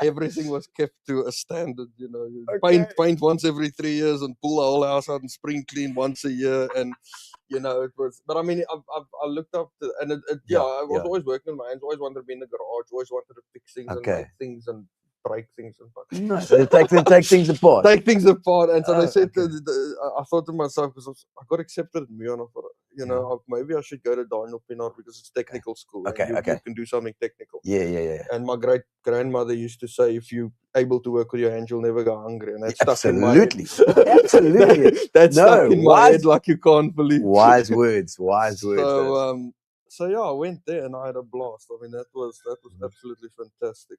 Everything was kept to a standard, you know. Paint once every 3 years and pull the whole house out and spring clean once a year. And, you know, it was, but I mean, I looked up to, and I was always working with my hands, always wanted to be in the garage, always wanted to fix things and make things and break things and nice. take things apart. Take things apart. And so they said, I thought to myself, because I got accepted at Muir, you know, maybe I should go to Daniel Pienaar because it's technical school. You can do something technical. Yeah. And my great grandmother used to say, if you're able to work with your hands, you'll never go hungry. And that's stuck in my head. Absolutely. That's stuck in my head like you can't believe. Wise words. So yeah, I went there and I had a blast. I mean, that was absolutely fantastic.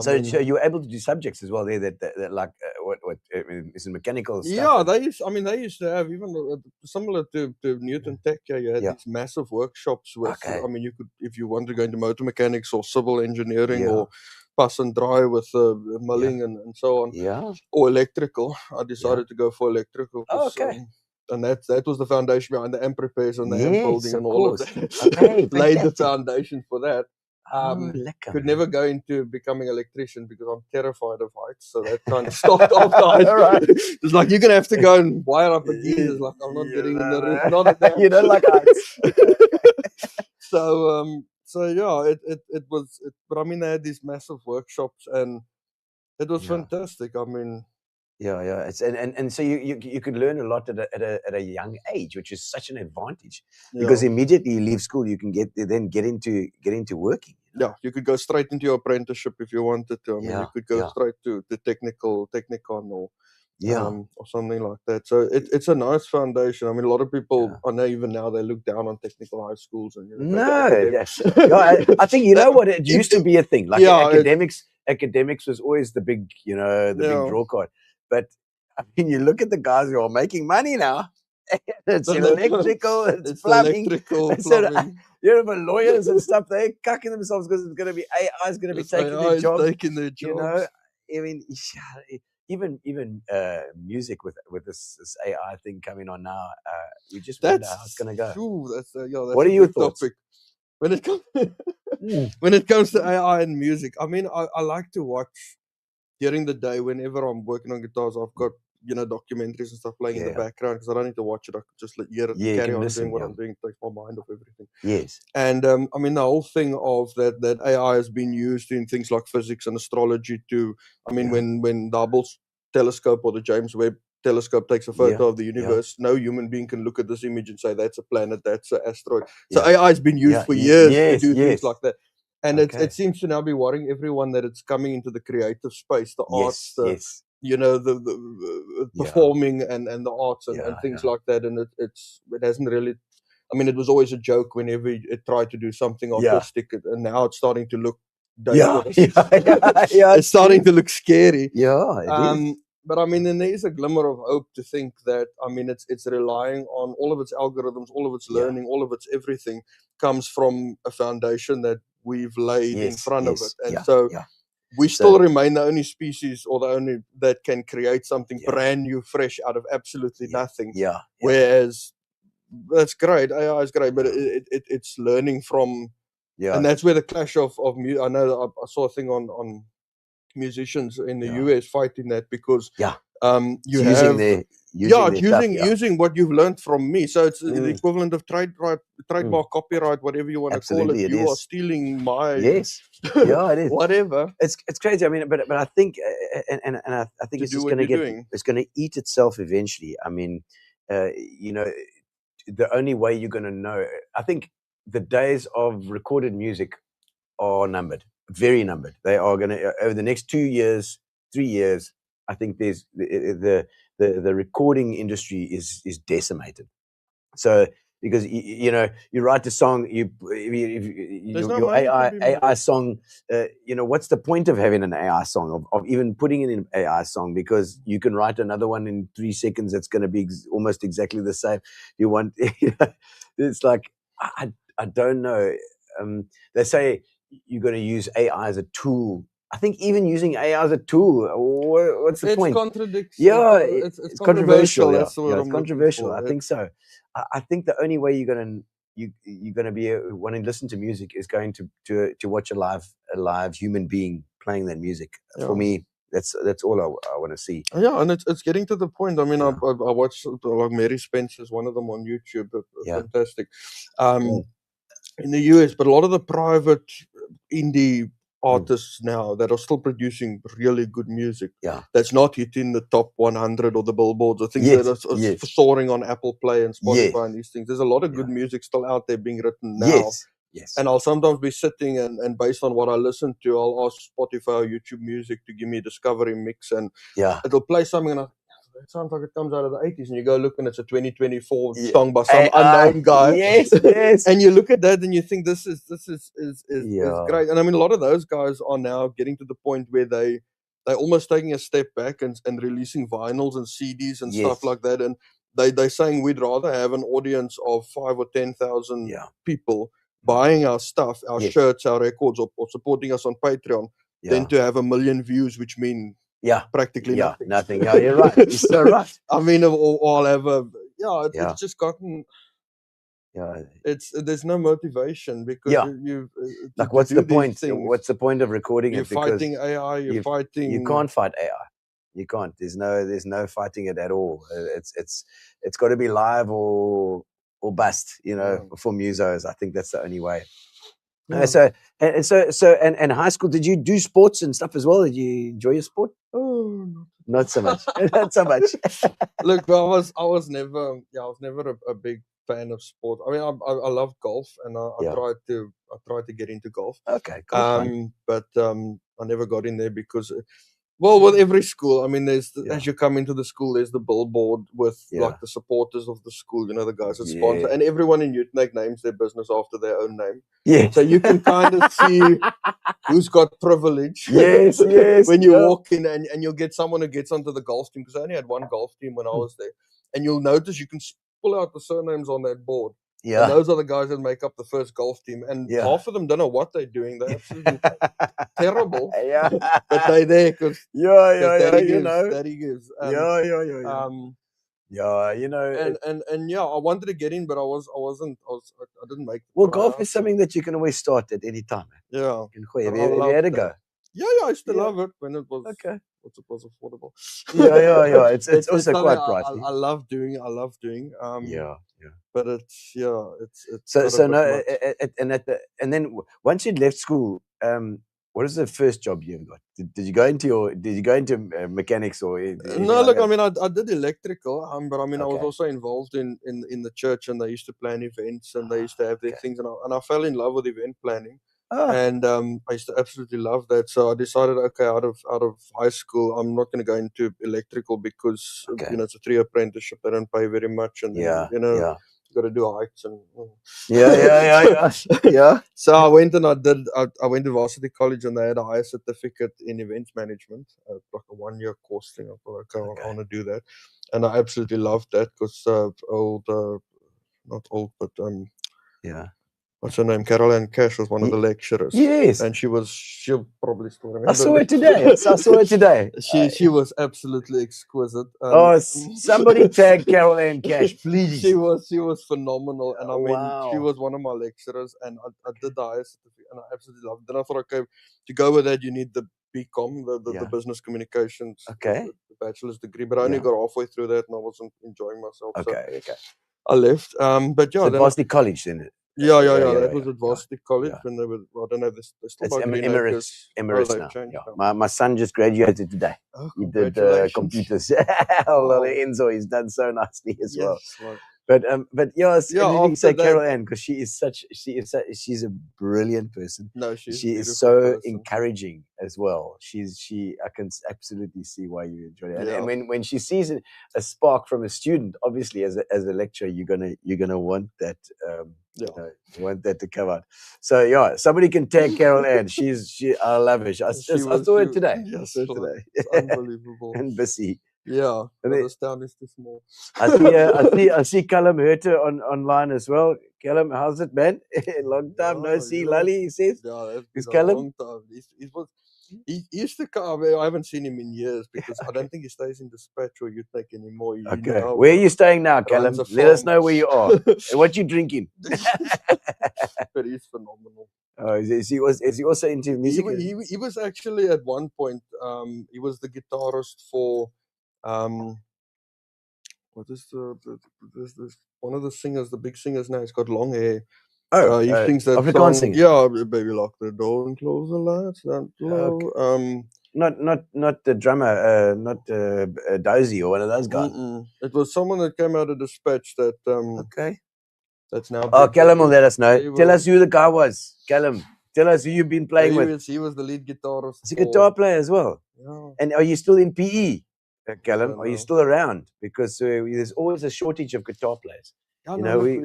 So you were able to do subjects as well there that like what is it, mechanical stuff? Yeah, they used to have even similar to Newton Tech. Yeah, you had these massive workshops with. I mean, you could, if you wanted to go into motor mechanics or civil engineering or pass and dry with milling and so on. Yeah. Or electrical. I decided to go for electrical. And that was the foundation behind the amp repairs and the amp building and all of that. Laid the foundation for that. Could never go into becoming an electrician because I'm terrified of heights, so that kind of stopped after heights. It's like you're gonna have to go and wire up a gear. It's like I'm not getting in the roof. Not at that. You don't like heights. So yeah, it was. But I mean, they had these massive workshops, and it was fantastic. I mean. Yeah. It's and so you could learn a lot at a young age, which is such an advantage because immediately you leave school, you can get into working. Yeah, you could go straight into your apprenticeship if you wanted to. I mean, you could go straight to the technicon or something like that. So it's a nice foundation. I mean, a lot of people I know even now they look down on technical high schools and I think you know what it used to be a thing like academics. academics was always the big, the big Yeah. draw card. But I mean, you look at the guys who are making money now. It's electrical, it's plumbing. electrical, It's a- plumbing. but lawyers and stuff, they're cucking themselves because it's going to be AI is going to be It's taking AI their is jobs. taking their jobs. I mean, even music with this AI thing coming on now, you just wonder how it's going to go. That's What are your big thoughts? topic. When it comes Mm. when it comes to AI and music, I mean, I like to watch during the day whenever I'm working on guitars. I've got documentaries and stuff playing in the Yeah. background because I don't need to watch it. I can just hear it, Yeah, you carry can on listen, doing what yeah. I'm doing, takes my mind off everything. Yes. And I mean, the whole thing of that AI has been used in things like physics and astrology too. I mean, Yeah. when the Hubble telescope or the James Webb telescope takes a photo Yeah, of the yeah. universe, no human being can look at this image and say that's a planet, that's an asteroid. So Yeah. AI has been used Yeah, for years to yes, do things yes. like that. And Okay. it seems to now be worrying everyone that it's coming into the creative space, the arts, Yes. the Yeah. performing and the arts and Yeah, things yeah. like that. And it hasn't really. I mean, it was always a joke whenever it tried to do something Yeah. artistic, and now it's starting to look Yeah, dangerous. yeah, It's starting to look scary. Yeah, it is. But I mean, then there is a glimmer of hope to think that, I mean, it's relying on all of its algorithms, all of its Yeah. learning, all of its everything comes from a foundation that we've laid in Yes, front of yes, it. And yeah, so yeah. we So- still remain the only species or the only that can create something Yeah. brand new, fresh out of absolutely Yeah, nothing. Yeah. Whereas that's great, AI is great, but Yeah. it's learning from, Yeah. and that's where the clash of I know that I saw a thing on musicians in the Yeah. US fighting that because Yeah. you It's have using using what you've learned from me. So it's the Mm. equivalent of trademark, copyright, whatever you want to call Absolutely, it. it You are is. stealing my Yes. Yeah, it is. whatever It's crazy. I mean, but I think, and I think to it's do just what going to you're get, doing. it's going to eat itself eventually. I mean, the only way you're going to know, I think the days of recorded music are numbered, very numbered. They are going to, over the next 2 years, 3 years, I think there's the recording industry is decimated. So because you write a song, There's no your money to be made. AI song, what's the point of having an AI song, of even putting in an AI song, because you can write another one in 3 seconds that's going to be almost exactly the same. You want it's like I don't know. They say you're going to use AI as a tool. I think even using AI as a tool, what's the point? Contradicts. Yeah, it's controversial. That's the word Yeah, I'm it's looking controversial. for. I think so. I think the only way you're gonna be wanting to listen to music is going to watch a live human being playing that music. For Yeah. me, that's all I want to see. Yeah, and it's getting to the point. I mean, Yeah. I watched like Mary Spencer's one of them on YouTube. Yeah. Fantastic. Mm. In the US, but a lot of the private indie artists now that are still producing really good music. Yeah. That's not hitting the top 100 or the billboards or things Yes, that are yes. soaring on Apple Play and Spotify Yes. and these things. There's a lot of good music still out there being written now. Yes. And I'll sometimes be sitting and based on what I listen to, I'll ask Spotify or YouTube Music to give me a discovery mix, and Yeah. it'll play something and it sounds like it comes out of the 80s, and you go look and it's a 2024 Yeah. song by some AI. unknown guy. Yes. And you look at that and you think this is Yeah. great. And I mean, a lot of those guys are now getting to the point where they're almost taking a step back and releasing vinyls and CDs and stuff Yes. like that. And they're saying we'd rather have an audience of 5 or 10,000 people buying our stuff, our shirts, our records, or supporting us on Patreon, than to have 1 million views, which mean practically nothing. Yeah, you're right. You're so right. I mean, or I'll have it's just gotten. Yeah. There's no motivation because you like, what's the point? Things, what's the point of recording you're it? Because fighting AI. You're fighting. You can't fight AI. You can't. There's no fighting it at all. It's got to be live or bust. For musos, I think that's the only way. Yeah. So and high school, did you do sports and stuff as well? Did you enjoy your sport? Oh, not so much. Not so much. Look, I was never a big fan of sport. I mean, I love golf, and I tried to get into golf. Okay, golf fun. But I never got in there because Well, with every school, I mean, there's Yeah. as you come into the school, there's the billboard with Yeah. like the supporters of the school, you know, the guys that sponsor, Yeah. and everyone in Utrecht names their business after their own name. Yeah. So you can kind of see who's got privilege. Yes, yes, when you yeah. walk in and you'll get someone who gets onto the golf team, because I only had one golf team when I was there, and you'll notice you can pull out the surnames on that board. And Yeah. those are the guys that make up the first golf team, and Yeah. half of them don't know what they're doing. They're absolutely terrible, Yeah. but they're there because Yeah, Daddy you gives. know. Daddy gives. Yeah. Yeah, you know. And yeah, I wanted to get in, but I didn't make. The Well, golf tryouts. is something that you can always start at any time. Yeah. You can quit. Have I you love had a that. go? Yeah, I used to Yeah. love it when it was Okay. it was affordable. Yeah. It's also something quite I pricey. love doing. Yeah. But it's So got a so bit no, much. and then once you'd left school, what is the first job you ever got? Did you go into mechanics or anything No, like look, that? I mean, I did electrical, but I mean, I was Okay. also involved in the church, and they used to plan events, and they used to have their Okay. things, and I fell in love with event planning, Ah, and I used to absolutely love that. So I decided, okay, out of high school, I'm not going to go into electrical because Okay. it's a 3 apprenticeship. They don't pay very much, and then, yeah. you got to do heights and. Yeah. So I went and I went to varsity college, and they had a higher certificate in event management, like a 1-year course thing. I thought, okay, I want to do that, and I absolutely loved that because not old, but Yeah. what's her name? Carol Ann Cash was one of the lecturers. Yes. And she'll probably still remember. I saw it today. I saw it today. She was absolutely exquisite. Somebody tag Carol Ann Cash, please. She was phenomenal, and I mean, she Wow. was one of my lecturers, and I did the higher certificate, and I absolutely loved it. Then I thought, okay, to go with that, you need the BCom, the Yeah. business communications, Okay. the bachelor's degree. But I only Yeah. got halfway through that, and I wasn't enjoying myself. Okay. So I left. But yeah, So then varsity college then. yeah. yeah, That was at varsity college yeah. when they were. I don't know. They're still It's by Green Emirates. Acres. Emirates they've now. changed Yeah. now. My son just graduated today. Oh, He did congratulations. computers. Wow. Enzo, he's done so nicely as well. Yes, right. But yeah, it's Yeah, interesting you after say that- Carol Ann because she's a brilliant person. No, she's She a is beautiful so person. encouraging as well. I can absolutely see why you enjoy it. Yeah. And when she sees a spark from a student, obviously as a lecturer, you're gonna want that. Yeah. You want that to come out. So yeah, somebody can tag Carol Ann. I love her. I saw it today. I Yes, saw it right. today. It's unbelievable. And busy. Yeah, And but it- this town is too small. I see Callum Herter online as well. Callum, how's it, man? Long time no Yeah, see. yeah. Lally, he says. Yeah, that's Is been a Callum? long time. He used to come. I haven't seen him in years because I don't think he stays in Dispatch or Utrecht anymore. He Okay. now Where are you staying now, Callum? runs a Let us farm. know where you are. And what you drinking? But he's phenomenal. Oh, is he also into music? He was actually at one point. He was the guitarist for what is this one of the singers, the big singers now. He's got long hair. He sings that Afrikaans song. singer. Yeah, baby, lock the door and close the lights. That low. Not the drummer, not Dozy or one of those guys. It was someone that came out of Dispatch that Okay. that's now. Oh, Callum will let us know. He Tell will. us who the guy was. Callum, tell us who you've been playing with. He was the lead guitarist. He's a guitar player as well. Yeah. And are you still in PE, Callum? don't Are you know. still around? Because there's always a shortage of guitar players. You know, we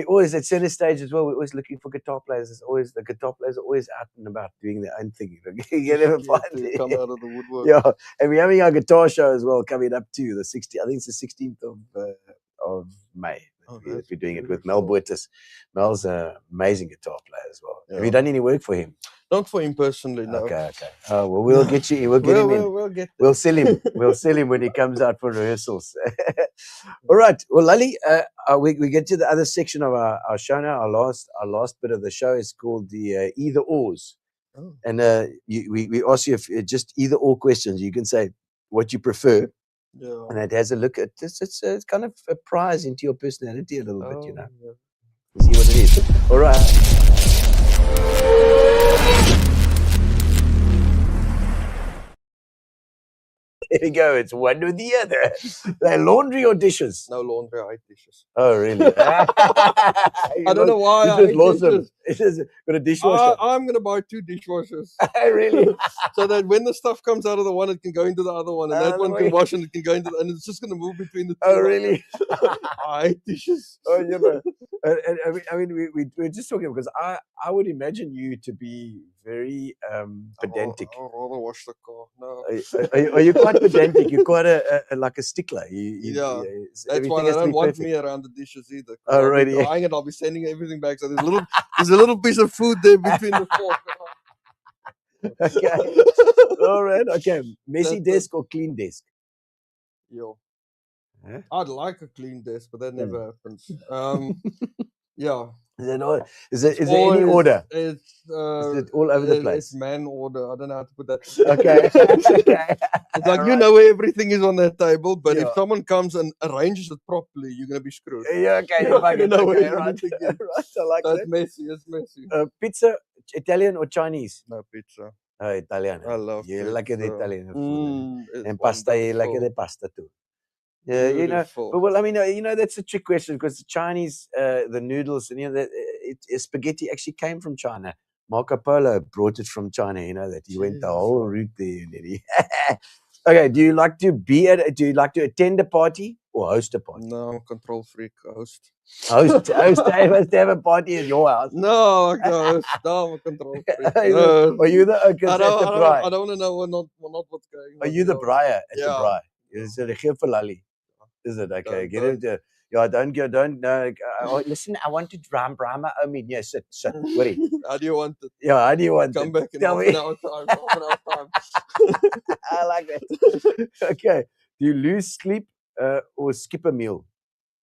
always at center stage as well. We're always looking for guitar players. The guitar players are always out and about doing their own thing. You never find to come out of the woodwork. Yeah, and we're having our guitar show as well coming up too. The 60th, I think it's the 16th of May. Oh, We're that's doing it with Mel beautiful. Boetis. Mel's an amazing guitar player as well. Have Yeah. you done any work for him? Not for him personally, no. Okay. Oh well, we'll get you. We'll get him in. We'll get there. We'll sell him. We'll sell him when he comes out for rehearsals. All right. Well, Lallie, we get to the other section of our show now. Our last bit of the show is called the either ors. Oh. And we ask you if just either or questions. You can say what you prefer, Yeah. and it has a look at this. It's kind of a prize into your personality a little bit, you know. Yeah. See what it is. All right. There we go. It's one or the other. They're laundry or dishes? No laundry, I hate dishes. Oh, really? I don't know why I You just hate lost them. dishes. It is got a dishwasher. I'm going to buy 2 dishwashers. Really? So that when the stuff comes out of the one, it can go into the other one, and that one can way. wash and it can go into, and it's just going to move between the two. Oh, really? I hate dishes. Oh, you know. And I mean, we're just talking because I would imagine you to be very pedantic. I'll rather wash the car. No. Are you quite pedantic? You're quite like a stickler. Yeah, that's everything why they has to don't be want perfect. me around the dishes either. Oh, I'll really? be crying and I'll be sending everything back. So there's a little piece of food there between the fork. Okay. All right. Okay. Messy That's desk or clean desk? Yo. Huh? I'd like a clean desk, but that never happens. Yeah. Is there any order? It's Is it all over the place? It's man order. I don't know how to put that. Okay. Okay. It's like you Right. know where everything is on that table, but if Yeah. someone comes and arranges it properly, you're gonna be screwed. Yeah. Okay. You're You're not gonna know where okay. you're Right. gonna begin. Right. I like That's that. messy. It's messy. Pizza, Italian or Chinese? No pizza. Oh, Italian. I love You like the pizza. Italian food. It's And pasta, you like wonderful. the pasta too. Yeah, you know, Beautiful. but well, I mean, that's a trick question because the Chinese, the noodles, and spaghetti actually came from China. Marco Polo brought it from China. You know that he went the Jesus. whole route there. And then okay, do you like to attend a party or host a party? No, I'm a control freak. Host. Host. I must have a party at your house. No, like the host. No, I'm a control freak. Are you the I braai? don't want to know not what's going on. Are you the briar at the Yeah. braai? Is it a geef vir Lallie? Is it okay? Get Don't. him to. Yeah, don't. Listen, I want to drum my own meat. Yeah, sit. Worry. How do you want it? Yeah, how do you want Come it? back in Tell half me. an hour time. Half an hour time. I like that. Okay. Do you lose sleep or skip a meal?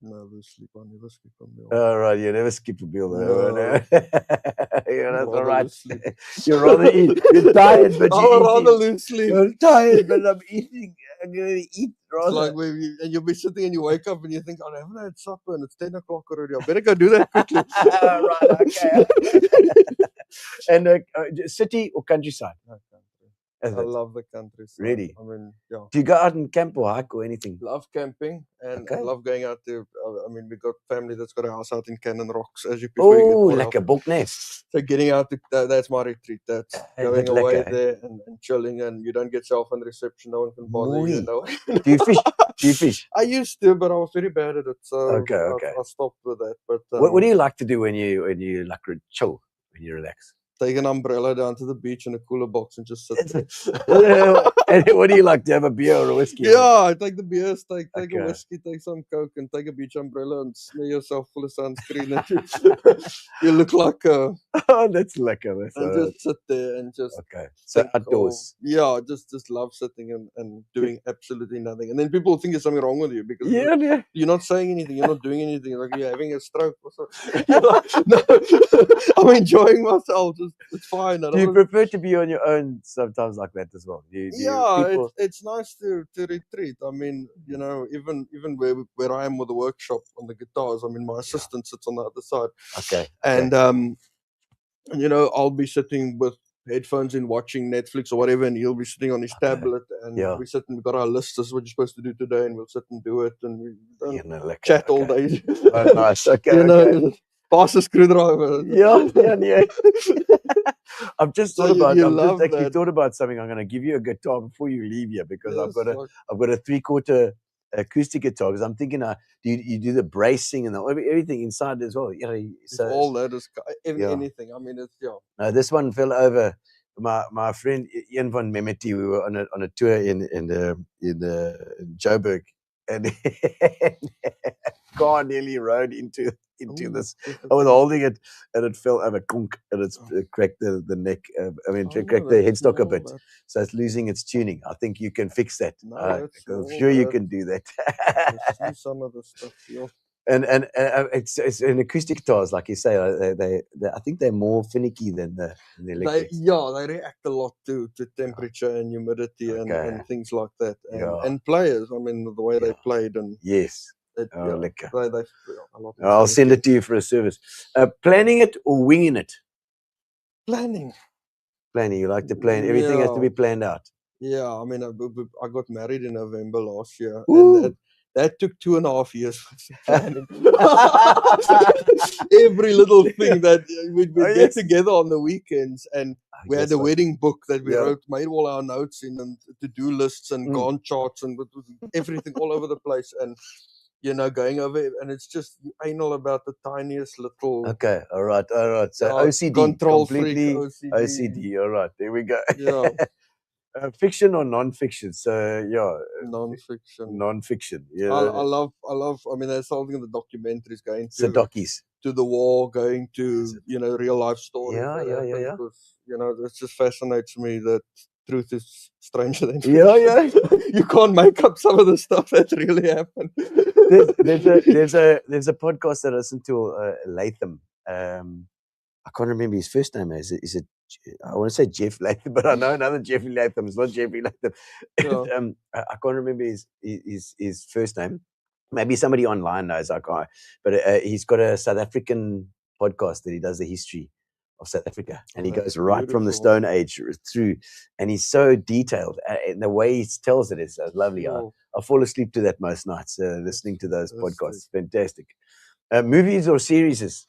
No, lose sleep. I never skip a meal. All right, you never skip a meal. No. Yeah, that's all Rather right. lose sleep. You rather eat. You're tired, but I you're would rather eating. lose sleep. You're tired, but I'm eating. I'm gonna eat It's rather. like and you'll be sitting and you wake up and you think, I haven't had supper and it's 10 o'clock already. I better go do that quickly. Right, okay. And city or countryside? No, country. Is I it? love the countryside. Really? I mean, yeah. Do you go out and camp or hike or anything? Love camping and I Okay. love going out to. I mean, we got family that's got a house out in Cannon Rocks, as you prefer. You get Oh, more like a help. boknest. So getting out to that's my retreat. That's going that away lekker, there and chilling, and you don't get cell phone reception. No one can bother you. Mooi. No. Do you fish? Do you fish? I used to, but I was very bad at it, so Okay, okay. I stopped with that. But What do you like to do when you like chill, when you relax? take an umbrella down to the beach in a cooler box and just sit there. And what do you like to have, a beer or a whiskey? Yeah, I take the beers, take Okay. a whiskey, take some coke, and take a beach umbrella and smear yourself full of sunscreen. And you look like Oh, that's lekker. That's and just sit there and just okay. So think, outdoors. yeah, just love sitting and doing absolutely nothing. And then people think there's something wrong with you because Yeah. you're not saying anything, you're not doing anything, like you're having a stroke or something. You're like, no, I'm enjoying myself. It's fine. I Do you don't- prefer to be on your own sometimes like that as well? People... it's nice to retreat. I mean, you know, even where I am with the workshop on the guitars, I mean, my assistant sits on the other side, Okay. and you know, I'll be sitting with headphones in watching Netflix or whatever, and he'll be sitting on his tablet, and Yeah. we sit and we've got our list. This is what you're supposed to do today, and we'll sit and do it, and we don't Yeah, no, lekker, chat all okay. day. Oh, nice. Okay. You know, Okay. pass a screwdriver. Yeah. I've just So thought about. you I've just love actually that. thought about something. I'm going to give you a guitar before you leave here because Yes, I've got like- a 3/4 acoustic guitar. Because I'm thinking, you do the bracing and everything inside as well. You know, it's all that is Yeah. anything. I mean, it's No, this one fell over. My friend Ian van Memeti, we were on a tour in Joburg, and car nearly rode into Ooh, this. I was holding it, and it fell over, clunk, and it's cracked the neck. Cracked the headstock a bit, so it's losing its tuning. I think you can fix that. No, I'm that's sure you all can do that. see some of the stuff. Yeah. And it's an acoustic guitars, like you say. They I think they're more finicky than the electric. They react a lot to temperature and humidity Okay. and things like that. Yeah. And players, I mean, the way they played and Yes. it, Oh, lekker. they a lot. I'll send it to you for a service. Planning it or winging it? Planning. Planning. You like to plan. Everything has to Yeah. be planned out. Yeah, I mean, I got married in November last year, Ooh. and that took 2.5 years for some planning. Every little thing that we'd Oh, get yes. together on the weekends, and we had guess a what? wedding book that we Yeah. made all our notes in, and to-do lists and Gantt charts and everything all over the place, and going over it, and it's just anal about the tiniest little Okay, all right. So yeah, OCD, control freak, completely OCD. OCD. All right, there we go. Yeah, Fiction or non-fiction? So yeah, non-fiction. non-fiction. I Yeah, love. I mean, there's something in the documentaries going Sadokis. to the war, going to real life stories Yeah, that yeah, happen, yeah. because it just fascinates me that truth is stranger than Yeah, yeah. fiction. You can't make up some of the stuff that really happened. There's a podcast that I listen to, Latham. I can't remember his first name. Is it? I want to say Jeff Latham, but I know another Jeffrey Latham. It's not Jeffrey Latham. Yeah. I can't remember his first name. Maybe somebody online knows. I can't. But he's got a South African podcast that he does the history of South Africa, and he That's goes right from the beautiful. Stone Age through, and he's so detailed, and the way he tells it is lovely. Sure. I fall asleep to that most nights, listening to those Fantastic. podcasts. Fantastic. Movies or series?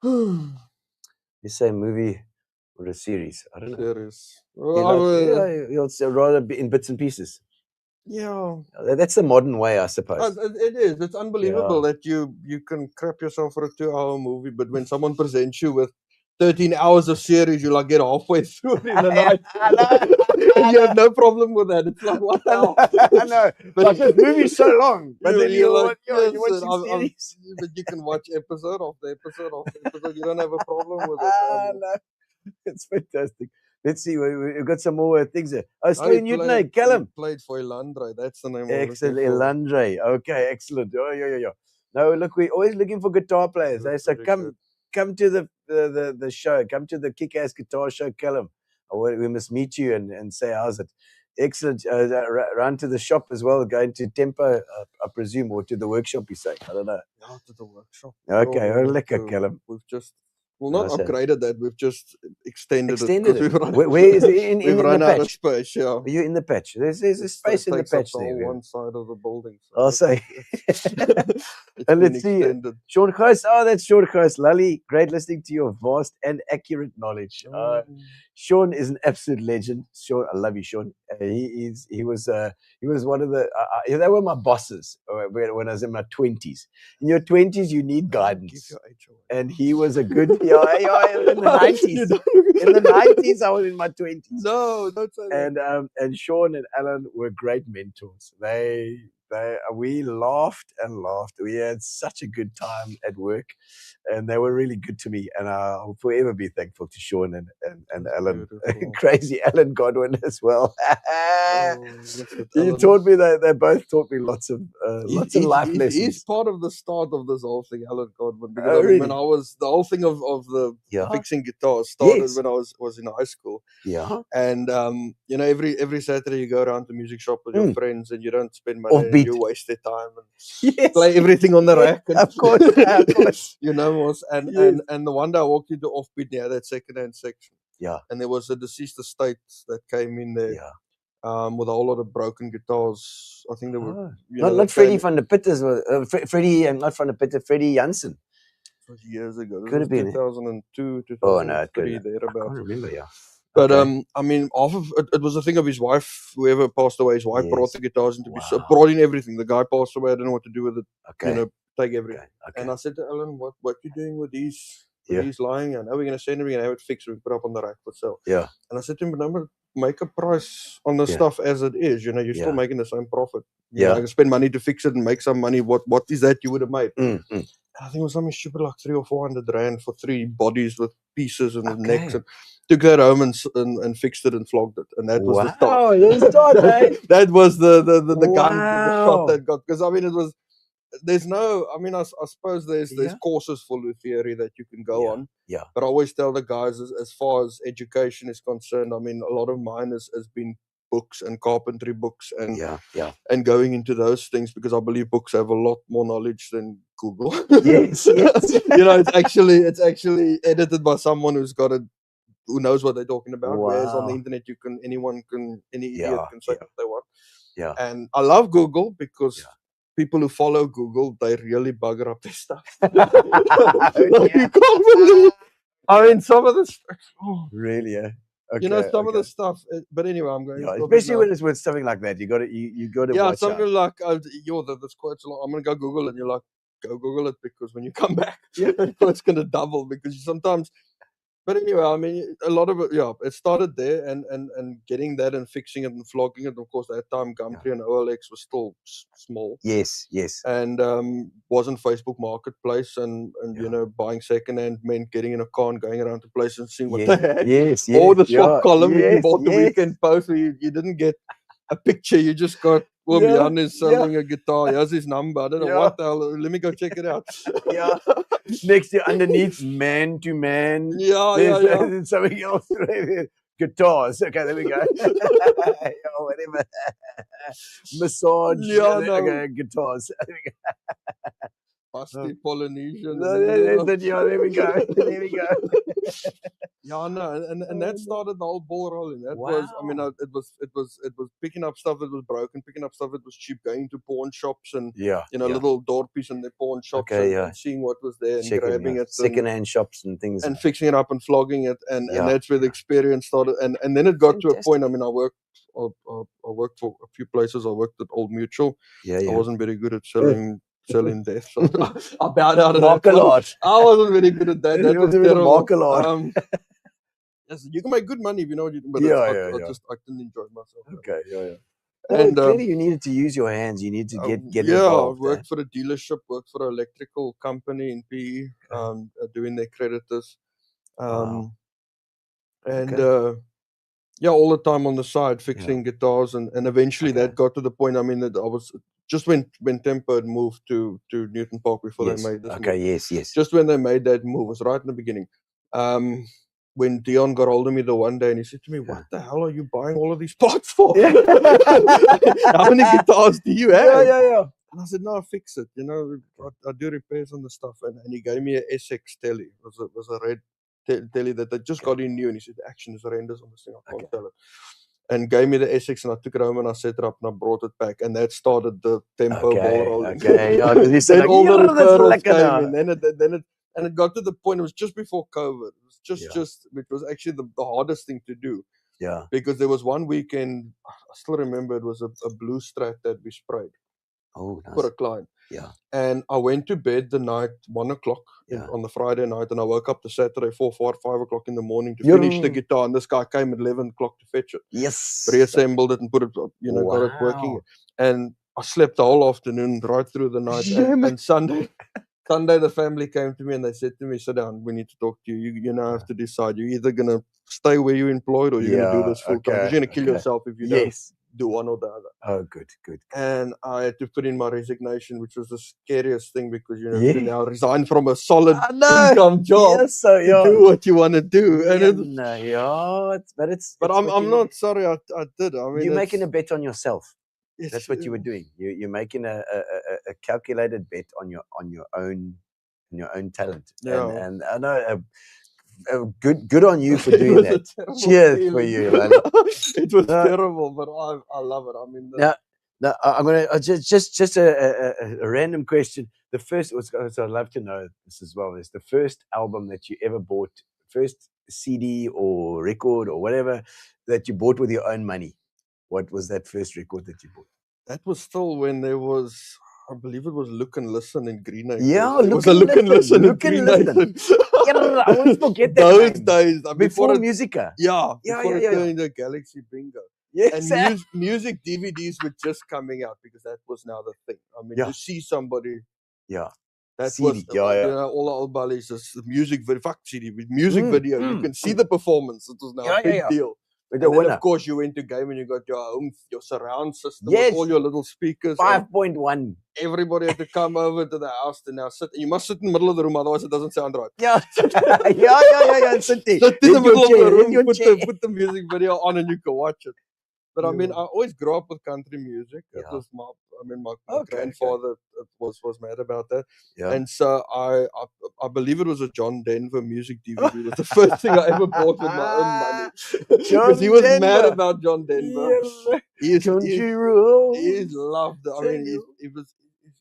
You say movie or a series? I don't know. Series. You'll say rather be in bits and pieces. Yeah. That's the modern way, I suppose. It is. It's unbelievable that you can crap yourself for a 2-hour movie, but when someone presents you with 13 hours of series, you like get halfway through it in the night. You have no problem with that. It's like, what the hell? I know. But this movie's so long. But then you like, watch series. but you can watch episode after episode after episode. You don't have a problem with it. No. It's fantastic. Let's see. We've got some more things there. Oh, He Newton, Callum. played for Elandre. That's the name. Excellent, Elandre. Okay, excellent. Oh, yeah. No, look, we're always looking for guitar players. So come to the show. Come to the Kick-Ass Guitar Show, Callum. We must meet you and say, how's it? Excellent. Run to the shop as well. Going to Tempo, I presume, or to the workshop, you say. I don't know. Yeah, to the workshop. Okay, lekker, Callum. We've just... not upgraded that. We've just extended it. Where is it? In run the out patch? of space, yeah. Are you in the patch? There's a space in the patch there. One side of the building. So I'll say. And let's see. Sean Gijs. Oh, that's Sean Gijs. Lallie, great listening to your vast and accurate knowledge. Sean is an absolute legend. Sean, I love you, Sean. He was one of the. They were my bosses when I was in my 20s. In your 20s, you need guidance. And he was a good. In the 90s. In the 90s, I was in my 20s. No, don't say that. And Sean and Alan were great mentors. We laughed and laughed. We had such a good time at work, and they were really good to me. And I'll forever be thankful to Sean and Alan, crazy Alan Godwin as well. He taught me they both taught me lots of life lessons. He's part of the start of this whole thing, Alan Godwin. Because when I was the whole thing of the fixing guitars started when I was in high school. Yeah. And every Saturday you go around to music shop with your friends, and you don't spend money. And you waste their time and play everything on the rack. And, of course. And the one day I walked into Offbeat, they had that second-hand section. Yeah. And there was a deceased estate that came in there. Yeah. With a whole lot of broken guitars. I think they were not Freddie van der Pitters, Freddie, not van der Pitter, Freddie Jansen. It was years ago. This could have been 2002, 2003, oh no, it could thereabouts. I can't remember. Yeah. But I mean, half of it was a thing of his wife. Whoever passed away, his wife brought the guitars into brought in everything. The guy passed away. I don't know what to do with it. Okay. Take everything. Okay. And I said to Alan, "What you doing with these? These lying? And how are we going to send it? We're going to have it fixed. We put up on the rack for sale." Yeah. And I said to him, "Remember, make a price on the stuff as it is. You're still making the same profit. I can spend money to fix it and make some money. What is that you would have made?" Mm-hmm. I think it was something stupid like 300 or 400 rand for 3 bodies with pieces and necks, and took that home and fixed it and flogged it, and that was the start. That was the gun, the shot that got. Because I mean, it was. There's no. I mean, I suppose there's courses for theory that you can go on. Yeah. But I always tell the guys, as far as education is concerned, I mean, a lot of mine has been books and carpentry books and going into those things, because I believe books have a lot more knowledge than Google. Yes. It's actually edited by someone who's got a who knows what they're talking about. Whereas on the Wow. internet, any idiot Yeah, can say yeah. what they want. Yeah. And I love Google because Yeah. people who follow Google, they really bugger up their stuff. Oh, You can't believe. I mean, some of the stuff. Really? Yeah. Okay. You know, some of the Okay. stuff. But anyway, I'm going. Yeah, off topic especially now. when it's with something like that, you got to you got to Yeah, watch out. something like, that's quite a lot. I'm gonna go Google it, and you're like, go Google it, because when you come back, it's gonna double, because you sometimes. But anyway, I mean, a lot of it, it started there, and getting that and fixing it and flogging it. Of course, at that time, Gumtree and OLX was still small, Yes. Yes. and wasn't Facebook Marketplace, and Yeah. you know, buying secondhand meant getting in a car and going around to places and seeing what Yes. they had. Yes. Or the Yes. swap Yeah. column, if you Yes. bought the Yes. weekend post, where you didn't get a picture, you just got, Yeah, Jan is selling a guitar. Here's his number. I don't know Yeah. what the hell. Let me go check it out. Yeah. Next to underneath man to man. Yeah, There's something else. Guitars. Okay, there we go. Yeah, whatever. Massage. Yeah, no. Okay, guitars. There we go. Pasty Polynesian. No, there we go. There we go. Yeah, no, and that started the whole ball rolling. That was, I mean, Wow. it was picking up stuff that was broken, picking up stuff that was cheap, going to pawn shops and Yeah. you know, yeah. little door piece in the pawn shops, Okay, and seeing what was there and Checking, grabbing it second-hand shops and things. and fixing it up and flogging it, and Yeah, that's where the experience started. And then it got to a Fantastic. point. I mean, I worked for a few places. I worked at Old Mutual. Yeah, I yeah. wasn't very good at selling death, so I bowed out of that. Markelat. I wasn't very good at that. You That was wasn't really terrible. Markelat. Yes, you can make good money if you know what you do, but Yeah, I didn't enjoy myself. Okay, yeah. And clearly, you needed to use your hands. You need to get I involved. worked for a dealership, worked for an electrical company in PE, doing their creditors, Wow. and Okay. all the time on the side fixing guitars, and eventually that got to the point. I mean, that I was just when Tempo had moved to Newton Park before Yes. they made this Okay. move. Yes. Just when they made that move, was right in the beginning. When Dion got hold of me the one day and he said to me, "What the hell are you buying all of these parts for? How many guitars do you have?" Yeah. And I said, "No, I fix it. You know, I do repairs on the stuff." And he gave me a SX telly. It was a red telly that they just got in new. And he said, "The action is horrendous on this thing. I can't tell it." And gave me the SX, and I took it home and I set it up and I brought it back. And that started the Tempo ball rolling. Okay. Yeah, because he said, Then all the referrals came now. in. And it got to the point, it was just before COVID. It was actually the hardest thing to do. Yeah. Because there was one weekend, I still remember, it was a blue Strat that we sprayed Oh, nice. for a client. Yeah. And I went to bed the night 1 o'clock on the Friday night, and I woke up the Saturday 5 o'clock in the morning to finish the guitar. And this guy came at 11 o'clock to fetch it. Yes. Reassembled it and put it, got it working. And I slept the whole afternoon right through the night. And Sunday, the family came to me and they said to me, "Sit down, we need to talk to you. You now have to decide. You're either going to stay where you're employed or you're going to do this full time. Because you're going to kill yourself if you don't do one or the other." Oh, good. And I had to put in my resignation, which was the scariest thing, because you have to now resign from a solid income job to do what you want to do. And but I'm not sorry I did. I mean, you're making a bet on yourself. That's what you were doing. You're making a calculated bet on your own talent. Yeah. And I know good on you for doing that. Cheers for you, Lallie. It was terrible, but I love it. I mean, now I'm gonna just a random question. The first, I'd love to know this as well. Is the first album that you ever bought, first CD or record or whatever that you bought with your own money? What was that first record that you bought? That was still when there was, I believe it was Look and Listen in Green Acres. Yeah, it was a Look and Listen in Green Acres. I always forget that. Those days. Before Musica. Yeah, before it turned into Galaxy Bingo. Yes. And music DVDs were just coming out, because that was now the thing. I mean, to see somebody. Yeah. That CD, was, all the old buddies, the music video, fuck CD, with music video. You can see the performance. It was now a big deal. And then, of course, you went to game and you got your surround system with all your little speakers. 5.1. Everybody had to come over to the house to now sit. You must sit in the middle of the room, otherwise it doesn't sound right. Yeah. Sit there. Sit in the middle of the room, put the music video on, and you can watch it. But I mean, I always grew up with country music. It was my grandfather was mad about that. Yeah. And so I I believe it was a John Denver music DVD. It was the first thing I ever bought with my own money. Because he was mad about John Denver. Country road. He loved it. I mean,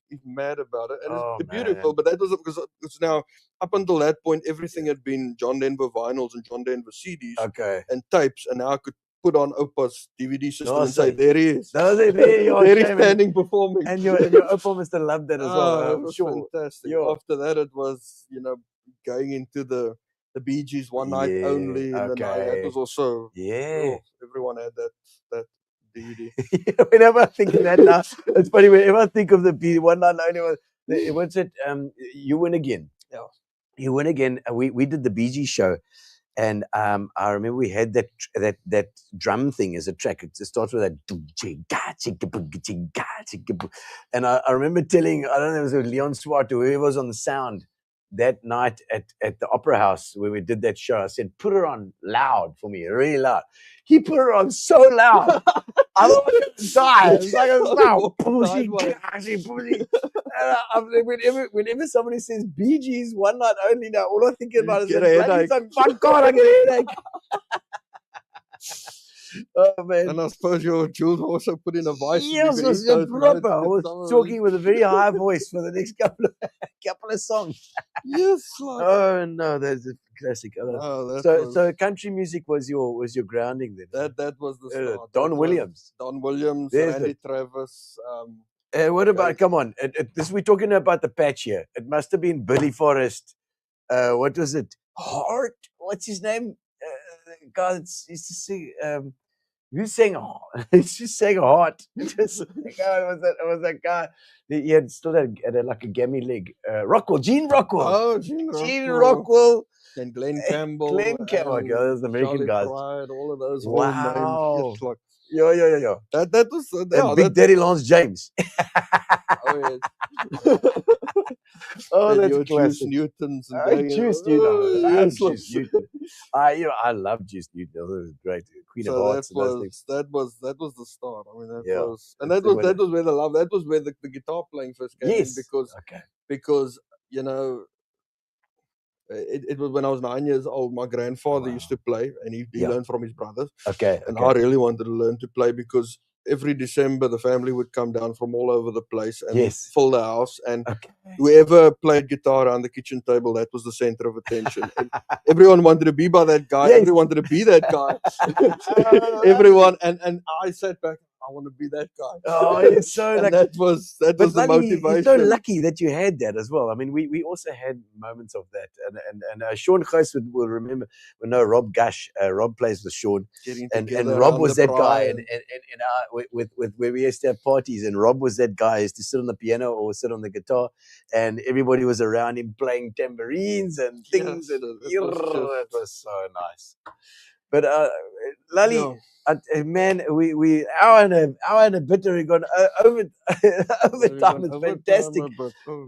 he's mad about it. And it's beautiful. But that was because it's now, up until that point, everything had been John Denver vinyls and John Denver CDs and tapes. And now I could put on Opa's DVD system and say, there he is. There he's standing performing. And your Opa must have loved that as well. It was fantastic. After that, it was, going into the Bee Gees One Night Only. And then that was also, everyone had that DVD. Whenever I think of that now, it's funny, whenever I think of the Bee One Night Only, what's it? You Win Again. Yeah. You Win Again. We did the Bee Gees show. And I remember we had that drum thing as a track. It starts with that, and I remember telling, I don't know, it was Leon Swart or whoever was on the sound that night at the Opera House where we did that show. I said, put her on loud for me, really loud. He put her on so loud, I thought I was going to die. It's like whenever somebody says Bee Gees One Night Only, now all I'm thinking about is get a headache. My God, I get a headache. Oh man! And I suppose your Jules also put in a voice. Yes, it was proper. I was talking with a very high voice for the next couple of songs. Yes. Oh no, that's a classic. So country music was your grounding then. That was the start. Don Williams, Randy Travis. What about? Come on, this we're talking about the patch here. It must have been Billy Forrest. What was it? Hart. What's his name? God, used to sing. Who's saying? It's just saying Hart. It was that guy. He had still had like a gammy leg. Rockwell, Gene Rockwell. Oh, Gene Rockwell. And Glenn Campbell. Glenn Campbell. Those American guys. Pride, all of those. Wow. Names. Yeah. That was Big Daddy Lance James. Oh yeah. Oh, that's your classic. Juice Newtons and Juice Newton. I love Juice Newton. It was great. Queen of Hearts. That was the start. I mean, that was where the love. That was where the guitar playing first came in because it was when I was 9 years old. My grandfather used to play, and he learned from his brothers. And I really wanted to learn to play because every December the family would come down from all over the place and fill the house. And whoever played guitar around the kitchen table, that was the center of attention. And everyone wanted to be by that guy. Everyone wanted to be that guy. Everyone. And I sat back. I want to be that guy. Oh, it's so lucky. That was the motivation. You're so lucky that you had that as well. I mean, we also had moments of that. And Sean Gys will remember. We know Rob Gush. Rob plays with Sean. And Rob was that guy. And with where we used to have parties. And Rob was that guy who used to sit on the piano or sit on the guitar. And everybody was around him playing tambourines and things. It was so nice. But Lallie, man, we hour and a bit are gone over time. It's fantastic.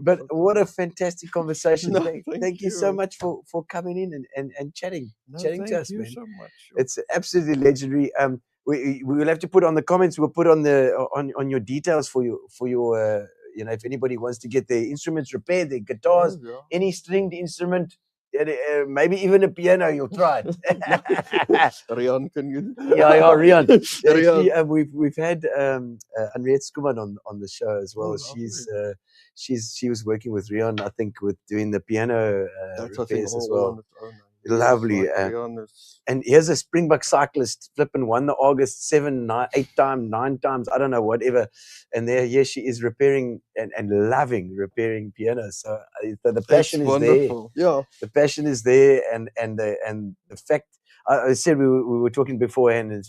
But what a fantastic conversation. Thank you so much for coming in and chatting to us, man. So much. It's absolutely legendary. We will have to put on the comments. We'll put on on your details for your if anybody wants to get their instruments repaired, their guitars, any stringed instrument. Maybe even a piano, you'll try it. Rian, can you? Rian. Actually, we've had Henriette Skuman on the show as well. She was working with Rian, I think, with doing the piano repairs as well. Lovely. And here's a Springbok cyclist flipping won the August 7, 8 times, 9 times, I don't know, whatever. And here she is repairing and loving repairing pianos. So the passion is wonderful. There. Yeah, the passion is there, and the fact I said we were talking beforehand,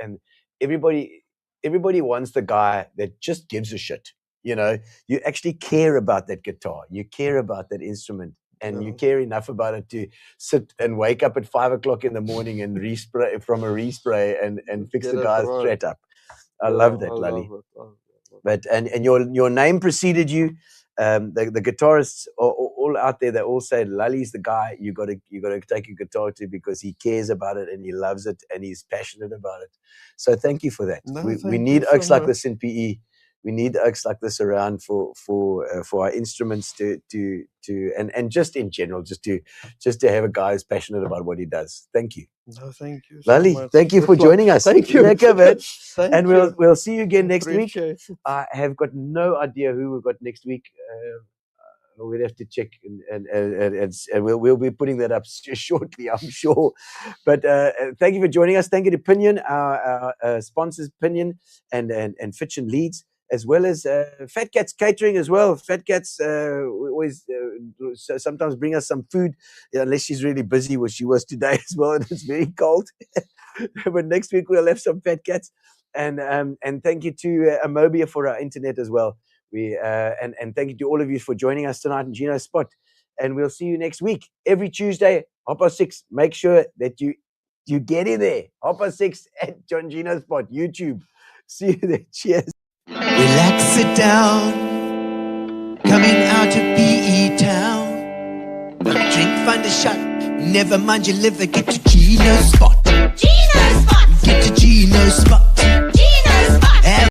and everybody wants the guy that just gives a shit. You actually care about that guitar, you care about that instrument. And you care enough about it to sit and wake up at 5 o'clock in the morning and respray from a respray and fix the guy's strat up. I love that, Lallie. But and your name preceded you. The guitarists are all out there. They all say Lallie's the guy you got to take your guitar to because he cares about it and he loves it and he's passionate about it. So thank you for that. We need oaks like this in PE we need oaks like this around for our instruments to and just in general, just to have a guy who's passionate about what he does. Thank you. No, thank you so Lallie, much. thank you for Good luck. joining us. Thank you. Lekker, man. Thank And you. we'll see you again next week. Appreciate it. I have got no idea who we've got next week. We'll have to check, and we'll be putting that up shortly, I'm sure. But thank you for joining us. Thank you to Pinion, our sponsors, Pinion and Fitch and Leeds, as well as Fat Cats Catering as well. Fat Cats always sometimes bring us some food, unless she's really busy, which she was today as well, and it's very cold. But next week we'll have some Fat Cats. And thank you to Amobia for our internet as well. And thank you to all of you for joining us tonight in Gino's Spot. And we'll see you next week, every Tuesday, 6:30. Make sure that you get in there, 6:30 at John Gino's Spot, YouTube. See you there. Cheers. Relax, sit down. Coming out of PE town. One drink, find a shot. Never mind your liver, get to Gino's Spot.